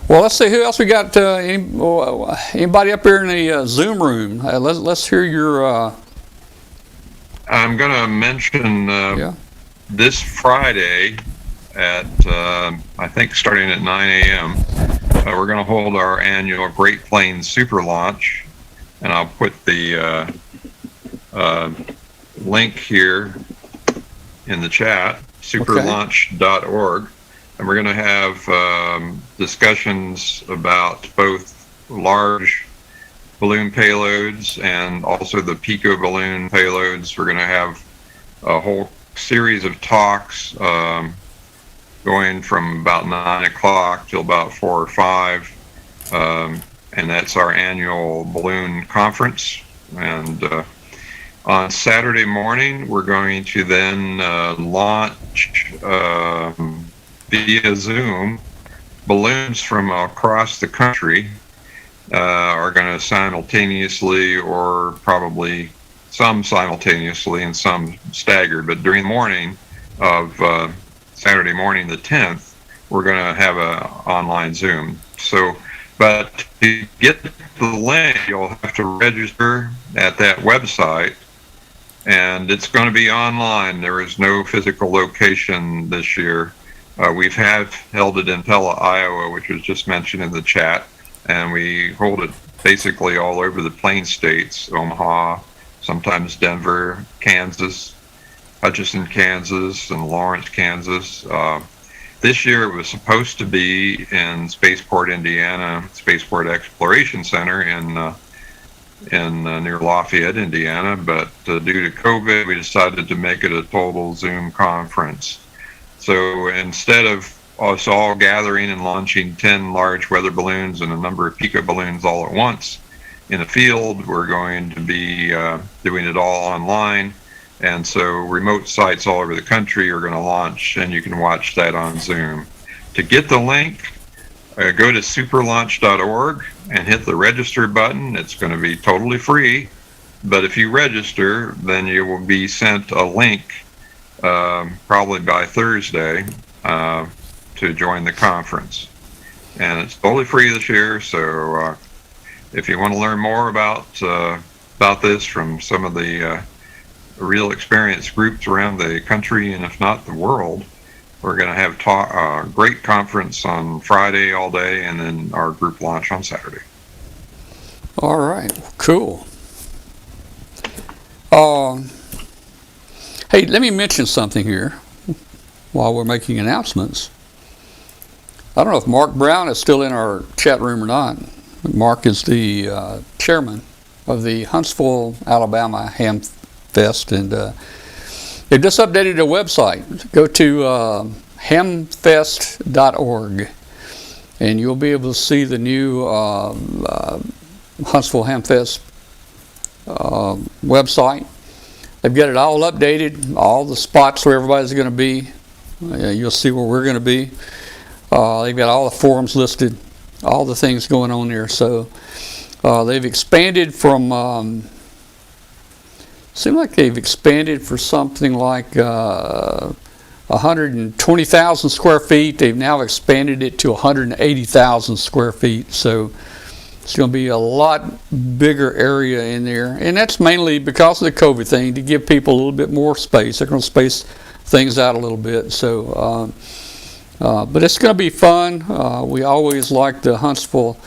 Well, let's see who else we got. Anybody up here in the Zoom room? Let's hear your. I'm going to mention this Friday at I think starting at 9 a.m. We're going to hold our annual Great Plains Super Launch, and I'll put the link here in the chat. superlaunch.org, and we're going to have discussions about both large balloon payloads and also the Pico balloon payloads. We're going to have a whole series of talks going from about 9 o'clock till about 4 or 5, and that's our annual balloon conference. And on Saturday morning, we're going to then launch via Zoom. Balloons from across the country are going to simultaneously, or probably some simultaneously and some staggered, but during the morning of Saturday morning the 10th, we're going to have an online Zoom. So, but to get the link, you'll have to register at that website. And it's going to be online. There is no physical location this year. We've held it in Pella, Iowa, which was just mentioned in the chat, and we hold it basically all over the Plains states, Omaha, sometimes Denver, Kansas, Hutchinson, Kansas, and Lawrence, Kansas. This year it was supposed to be in Spaceport, Indiana, Spaceport Exploration Center in near Lafayette, Indiana, but due to COVID, we decided to make it a total Zoom conference. So instead of us all gathering and launching 10 large weather balloons and a number of Pico balloons all at once in the field, we're going to be doing it all online. And so remote sites all over the country are going to launch, and you can watch that on Zoom. To get the link, go to superlaunch.org and hit the register button. It's going to be totally free, but if you register, then you will be sent a link probably by Thursday to join the conference. And it's totally free this year, so if you want to learn more about this from some of the real experienced groups around the country, and if not the world, we're going to have a great conference on Friday all day, and then our group launch on Saturday. All right, cool. Hey, let me mention something here while we're making announcements. I don't know if Mark Brown is still in our chat room or not. Mark is the chairman of the Huntsville, Alabama Ham Fest, and they've just updated their website. Go to hamfest.org, and you'll be able to see the new Huntsville Ham Fest website. They've got it all updated, all the spots where everybody's going to be, You'll see where we're going to be. They've got all the forums listed, all the things going on there. So they've expanded from, seem like they've expanded for something like 120,000 square feet. They've now expanded it to 180,000 square feet. So it's going to be a lot bigger area in there. And that's mainly because of the COVID thing, to give people a little bit more space. They're going to space things out a little bit. So, but it's going to be fun. We always like the Huntsville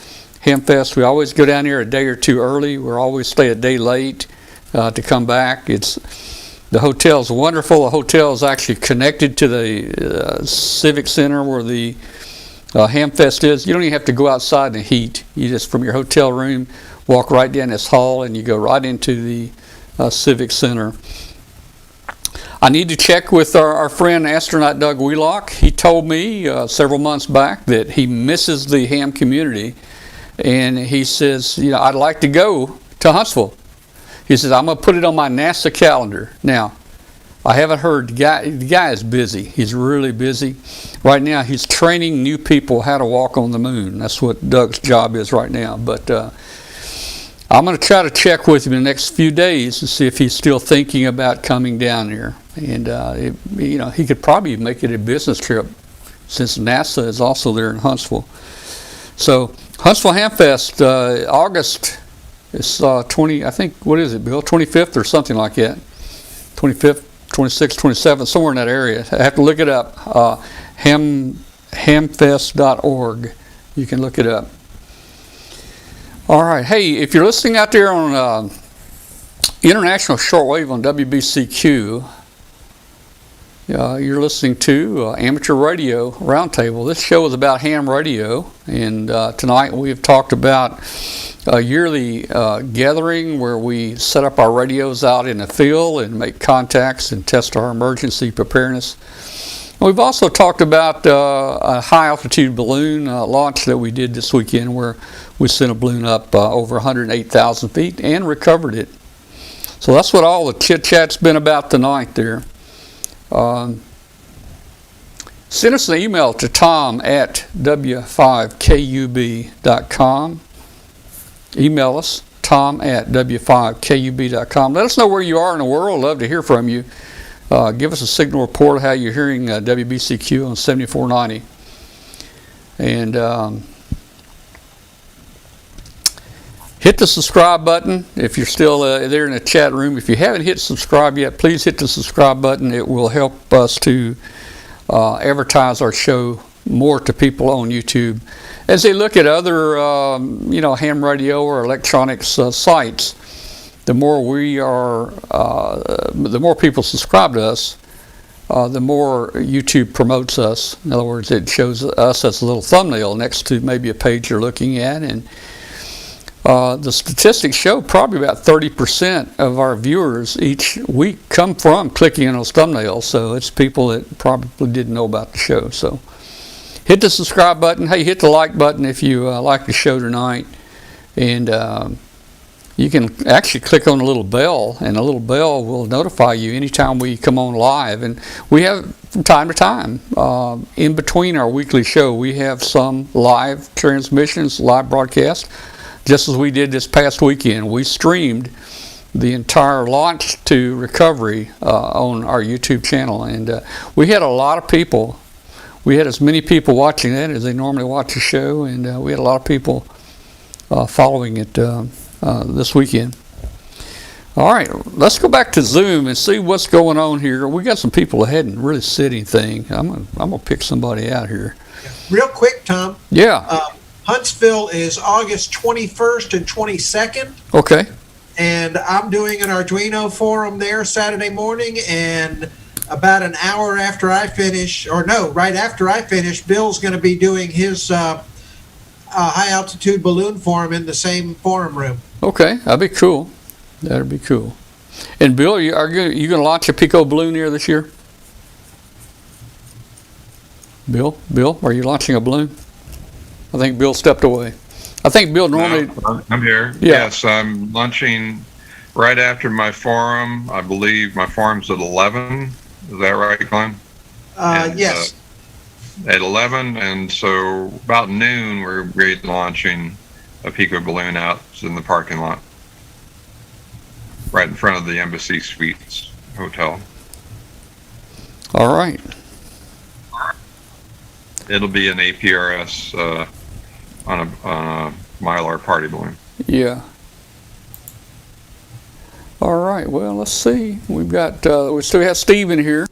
Hamfest. We always go down here a day or two early. We always stay a day late to come back. The hotel's wonderful. The hotel is actually connected to the Civic Center where the Hamfest is. You don't even have to go outside in the heat. You just, from your hotel room, walk right down this hall and you go right into the Civic Center. I need to check with our friend astronaut Doug Wheelock. He told me several months back that he misses the ham community, and he says, I'd like to go to Huntsville. He says, I'm going to put it on my NASA calendar. Now, I haven't heard. The guy is busy. He's really busy. Right now, he's training new people how to walk on the moon. That's what Doug's job is right now. But I'm going to try to check with him in the next few days to see if he's still thinking about coming down there. And, he could probably make it a business trip since NASA is also there in Huntsville. So, Huntsville Hamfest, August is 20, I think, what is it, Bill? 25th or something like that. 25th. 26th, 27th, somewhere in that area. I have to look it up. Hamfest.org. You can look it up. All right. Hey, if you're listening out there on international shortwave on WBCQ, you're listening to Amateur Radio Roundtable. This show is about ham radio, and tonight we have talked about a yearly gathering where we set up our radios out in the field and make contacts and test our emergency preparedness. And we've also talked about a high-altitude balloon launch that we did this weekend where we sent a balloon up over 108,000 feet and recovered it. So that's what all the chit-chat's been about tonight there. Send us an email to tom@w5kub.com. Email us, tom@w5kub.com. Let us know where you are in the world. Love to hear from you. Give us a signal report of how you're hearing WBCQ on 7490. And hit the subscribe button if you're still there in the chat room. If you haven't hit subscribe yet, please hit the subscribe button. It will help us to advertise our show more to people on YouTube as they look at other ham radio or electronics sites. The more the more people subscribe to us, the more YouTube promotes us. In other words, it shows us as a little thumbnail next to maybe a page you're looking at. And the statistics show probably about 30% of our viewers each week come from clicking on those thumbnails. So it's people that probably didn't know about the show. So hit the subscribe button. Hey, hit the like button if you like the show tonight. And you can actually click on the little bell, and the little bell will notify you anytime we come on live. And we have, from time to time, in between our weekly show, we have some live transmissions, live broadcasts, just as we did this past weekend. We streamed the entire launch to recovery on our YouTube channel. And we had a lot of people. We had as many people watching that as they normally watch the show, and we had a lot of people following it this weekend. All right, let's go back to Zoom and see what's going on here. We got some people that hadn't really said anything. I'm gonna pick somebody out here. Real quick, Tom. Yeah. Huntsville is August 21st and 22nd. Okay. And I'm doing an Arduino forum there Saturday morning, and about an hour after I finish, or no, right after I finish, Bill's going to be doing his high-altitude balloon forum in the same forum room. Okay, that'd be cool. That'd be cool. And Bill, you going to launch a Pico balloon here this year? Bill, are you launching a balloon? I think Bill stepped away. I think Bill normally... No, I'm here. Yeah. Yes, I'm launching right after my forum. I believe my forum's at 11. Is that right, Glenn? Yes. At 11, and so about noon, we're launching a Pico balloon out in the parking lot, right in front of the Embassy Suites Hotel. All right. It'll be an APRS on a Mylar party balloon. Yeah. All right. Well, let's see. We've got we still have Steve in here.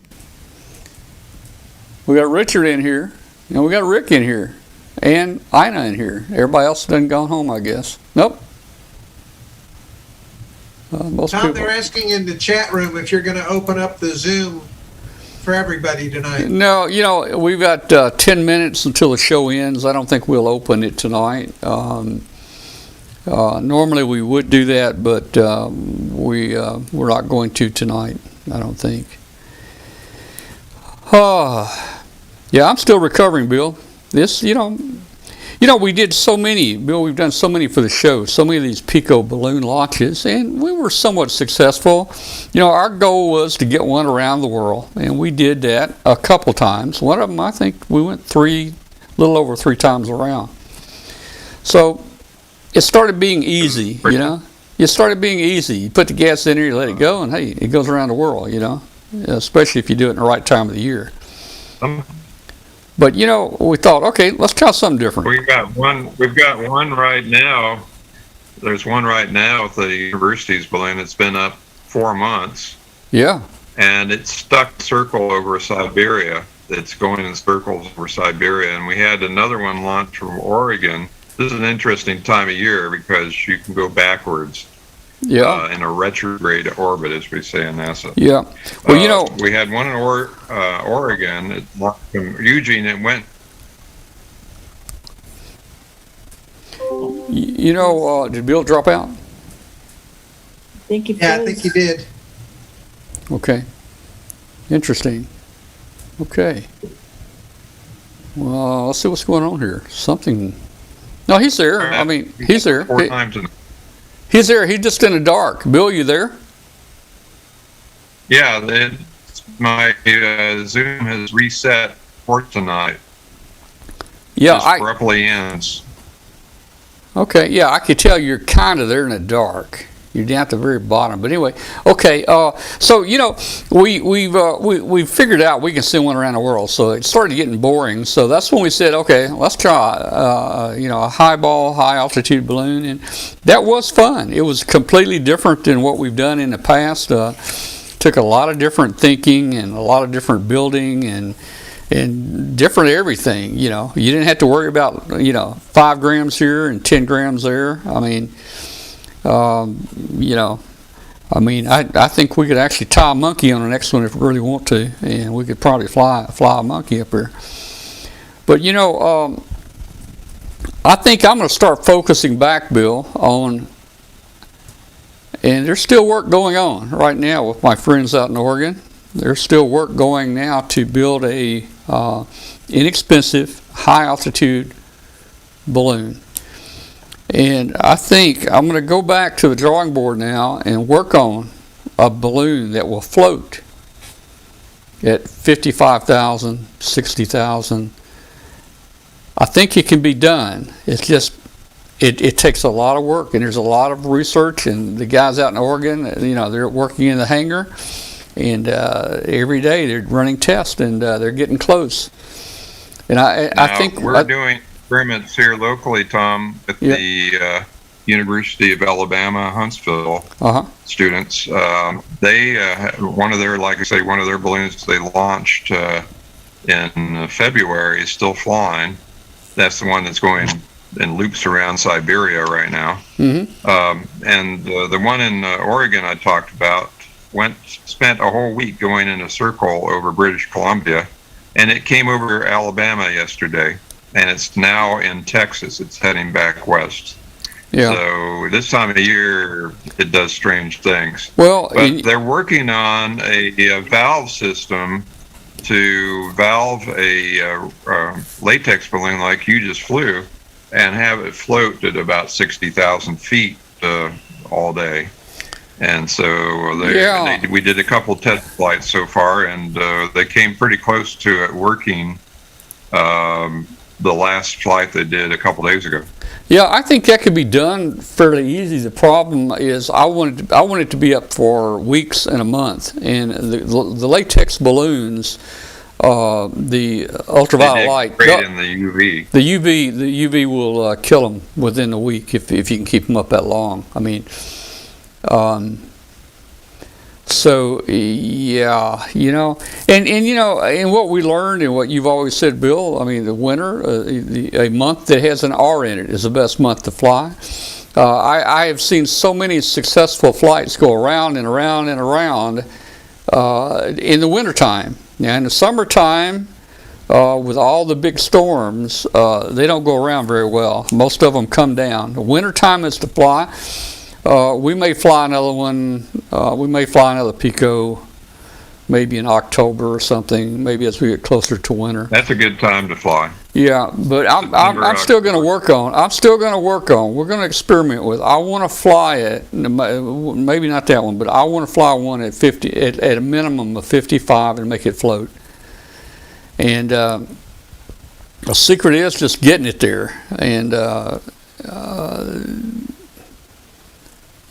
We got Richard in here, and we got Rick in here, and Ina in here. Everybody else done gone home, I guess. Nope. Most Tom, people. they're asking in the chat room if you're going to open up the Zoom for everybody tonight. No, we've got 10 minutes until the show ends. I don't think we'll open it tonight. Normally we would do that, but we're not going to tonight, I don't think. Yeah, I'm still recovering, Bill. This, we did so many, Bill, we've done so many for the show, so many of these Pico balloon launches, and we were somewhat successful. Our goal was to get one around the world, and we did that a couple times. One of them, I think we went a little over 3 times around. So it started being easy, It started being easy. You put the gas in there, you let it go, and hey, it goes around the world, especially if you do it in the right time of the year. But we thought, okay, let's try something different. We've got one right now. There's one right now with the university's balloon. It's been up 4 months. Yeah. And it's stuck circle over Siberia. It's going in circles over Siberia. And we had another one launched from Oregon. This is an interesting time of year because you can go backwards. Yeah. In a retrograde orbit, as we say in NASA. Yeah. Well, we had one in Oregon. It launched from Eugene. It went. Did Bill drop out? I think he Yeah, I think he did. Okay. Interesting. Okay. Well, let's see what's going on here. Something. No, he's there. I mean, he's there. 4 times in. He's there. He's just in the dark. Bill, you there? Yeah, my Zoom has reset for tonight. Yeah, just abruptly ends. Okay, yeah, I could tell you're kind of there in the dark. You're down at the very bottom. But anyway, okay. So we figured out we can send one around the world. So it started getting boring. So that's when we said, okay, let's try a high altitude balloon, and that was fun. It was completely different than what we've done in the past. Took a lot of different thinking and a lot of different building and different everything. You didn't have to worry about 5 grams here and 10 grams there. I mean. I think we could actually tie a monkey on the next one if we really want to, and we could probably fly a monkey up here. But I think I'm going to start focusing back, Bill, on, and there's still work going on right now with my friends out in Oregon. There's still work going now to build a inexpensive, high altitude balloon. And I think I'm going to go back to the drawing board now and work on a balloon that will float at 55,000, 60,000. I think it can be done. It's just, it takes a lot of work, and there's a lot of research, and the guys out in Oregon, they're working in the hangar, and every day they're running tests, and they're getting close. And I think we're doing experiments here locally, Tom, with the University of Alabama, Huntsville students. They one of their balloons they launched in February is still flying. That's the one that's going in loops around Siberia right now. Mm-hmm. And the one in Oregon I talked about spent a whole week going in a circle over British Columbia, and it came over Alabama yesterday. And it's now in Texas. It's heading back west. Yeah. So this time of year, it does strange things. Well, but they're working on a valve system to valve a latex balloon like you just flew, and have it float at about 60,000 feet all day. And so we did a couple test flights so far, and they came pretty close to it working the last flight they did a couple days ago. Yeah, I think that could be done fairly easy. The problem is I want it to be up for weeks and a month, and the latex balloons, the ultraviolet light, great in the UV. The UV will kill them within a week if you can keep them up that long. I mean, so yeah, and what we learned and what you've always said, Bill. I mean, the winter, a month that has an R in it is the best month to fly. I have seen so many successful flights go around and around and around in the wintertime. Now, in the summertime, with all the big storms, they don't go around very well. Most of them come down. The wintertime is to fly. We may fly another one. We may fly another Pico, maybe in October or something. Maybe as we get closer to winter. That's a good time to fly. Yeah, but I'm still going to work on. We're going to experiment with. I want to fly it. Maybe not that one, but I want to fly one at 50, at a minimum of 55, and make it float. And the secret is just getting it there, and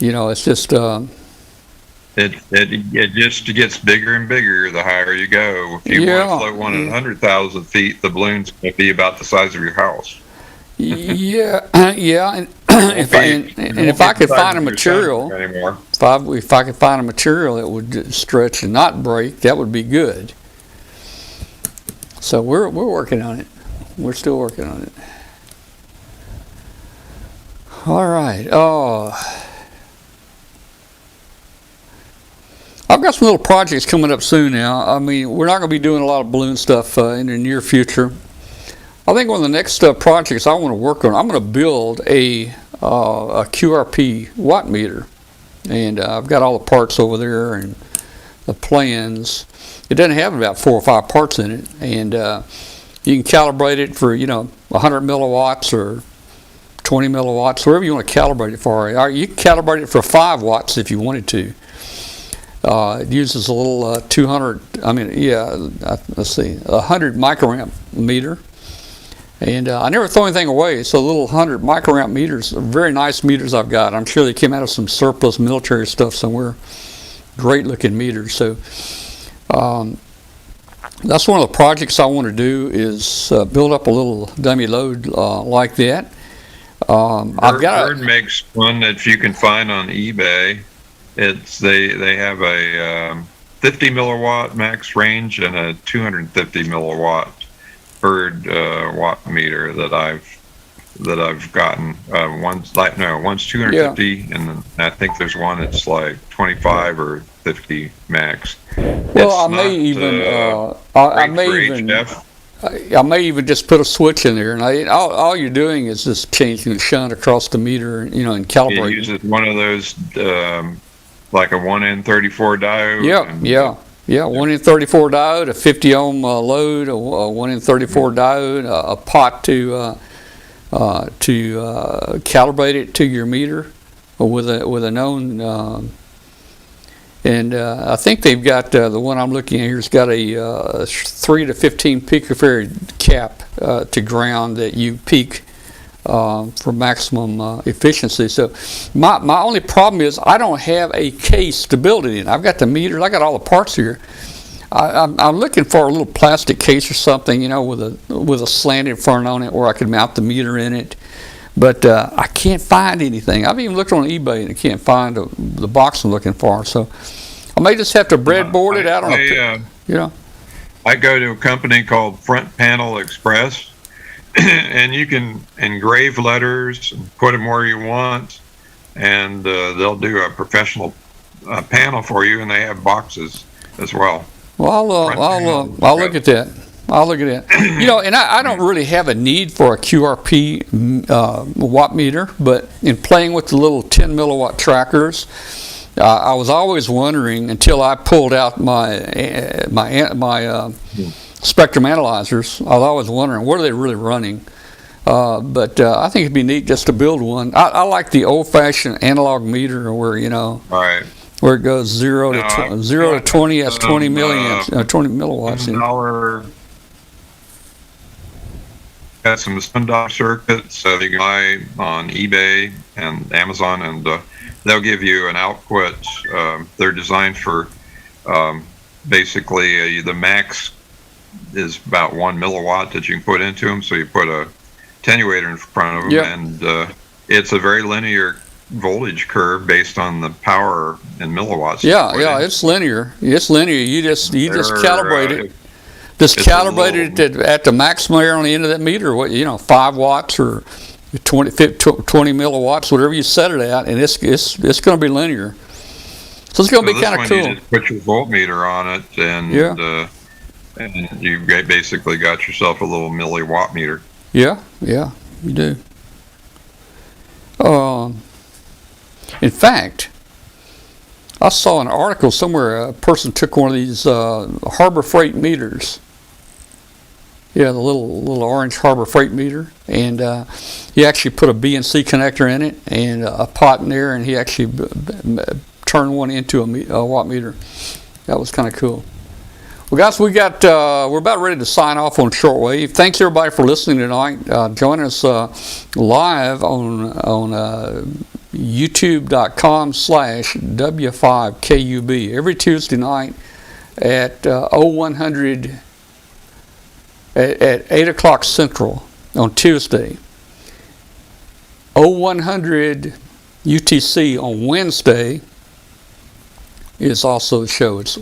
it's just. It just gets bigger and bigger the higher you go. If you want to float one at 100,000 feet, the balloon's going to be about the size of your house. Yeah, and if I could find a material, if I could find a material that would stretch and not break, that would be good. So we're working on it. We're still working on it. All right. I've got some little projects coming up soon now. I mean, we're not going to be doing a lot of balloon stuff in the near future. I think one of the next projects I want to work on, I'm going to build a QRP watt meter. And I've got all the parts over there and the plans. It doesn't have about 4 or 5 parts in it. And you can calibrate it for, 100 milliwatts or 20 milliwatts, wherever you want to calibrate it for. You can calibrate it for 5 watts if you wanted to. It uses a little 100 microamp meter. And I never throw anything away, so the little 100 microamp meters are very nice meters I've got. I'm sure they came out of some surplus military stuff somewhere. Great looking meters. So that's one of the projects I want to do is build up a little dummy load like that. Bird makes one that you can find on eBay. They have a 50 milliwatt max range and a 250 milliwatt bird watt meter that I've gotten. One's 250, and then I think there's one that's like 25 or 50 max. Well, I may even just put a switch in there, and all you're doing is just changing the shunt across the meter, and calibrating. It uses one of those. Like a 1N34 diode. Yeah. 1N34 diode, a 50 ohm load, a 1N34 diode, a pot to calibrate it to your meter with a known. And I think they've got the one I'm looking at here has got a 3 to 15 picofarad cap to ground that you peak. For maximum efficiency. So my only problem is I don't have a case to build it in. I've got the meters, I got all the parts here. I'm looking for a little plastic case or something, with a slanted front on it where I could mount the meter in it. But I can't find anything. I've even looked on eBay and I can't find the box I'm looking for. So I may just have to breadboard it out on I go to a company called Front Panel Express. And you can engrave letters and put them where you want, and they'll do a professional panel for you, and they have boxes as well. Well, I'll look at that. And I don't really have a need for a QRP watt meter, but in playing with the little 10 milliwatt trackers, I was always wondering until I pulled out my spectrum analyzers. I was always wondering, what are they really running? But I think it'd be neat just to build one. I like the old-fashioned analog meter where, Right. Where it goes 0 No, to 0 to 20, that's 20 milliamps, 20 milliwatts. Got some sundial circuits that you can buy on eBay and Amazon, and they'll give you an output. They're designed for basically the max is about 1 milliwatt that you can put into them. So you put a attenuator in front of them, Yep. and it's a very linear voltage curve based on the power in milliwatts. Yeah, it's linear. It's linear. You just calibrate it. Just it's calibrate it at the maximum there on the end of that meter. 5 watts or 20 milliwatts, whatever you set it at, and it's going to be linear. So it's going to be kind of cool. You just put your voltmeter on it, and and you basically got yourself a little milliwatt meter. Yeah, you do. In fact, I saw an article somewhere. A person took one of these Harbor Freight meters. Yeah, the little orange Harbor Freight meter, and he actually put a BNC connector in it and a pot in there, and he actually turned one into a watt meter. That was kind of cool. Well, guys, we're about ready to sign off on shortwave. Thanks everybody for listening tonight. Join us live on youtube.com/W5KUB every Tuesday night at 0100 at 8 o'clock Central on Tuesday. 0100 UTC on Wednesday is also the show. It's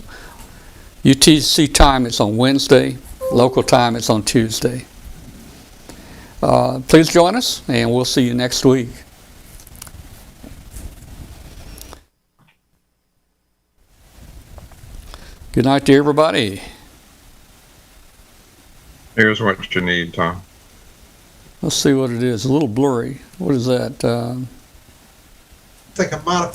UTC time, it's on Wednesday. Local time, it's on Tuesday. Please join us, and we'll see you next week. Good night to everybody. Here's what you need, Tom. Let's see what it is. A little blurry. What is that? I think a modified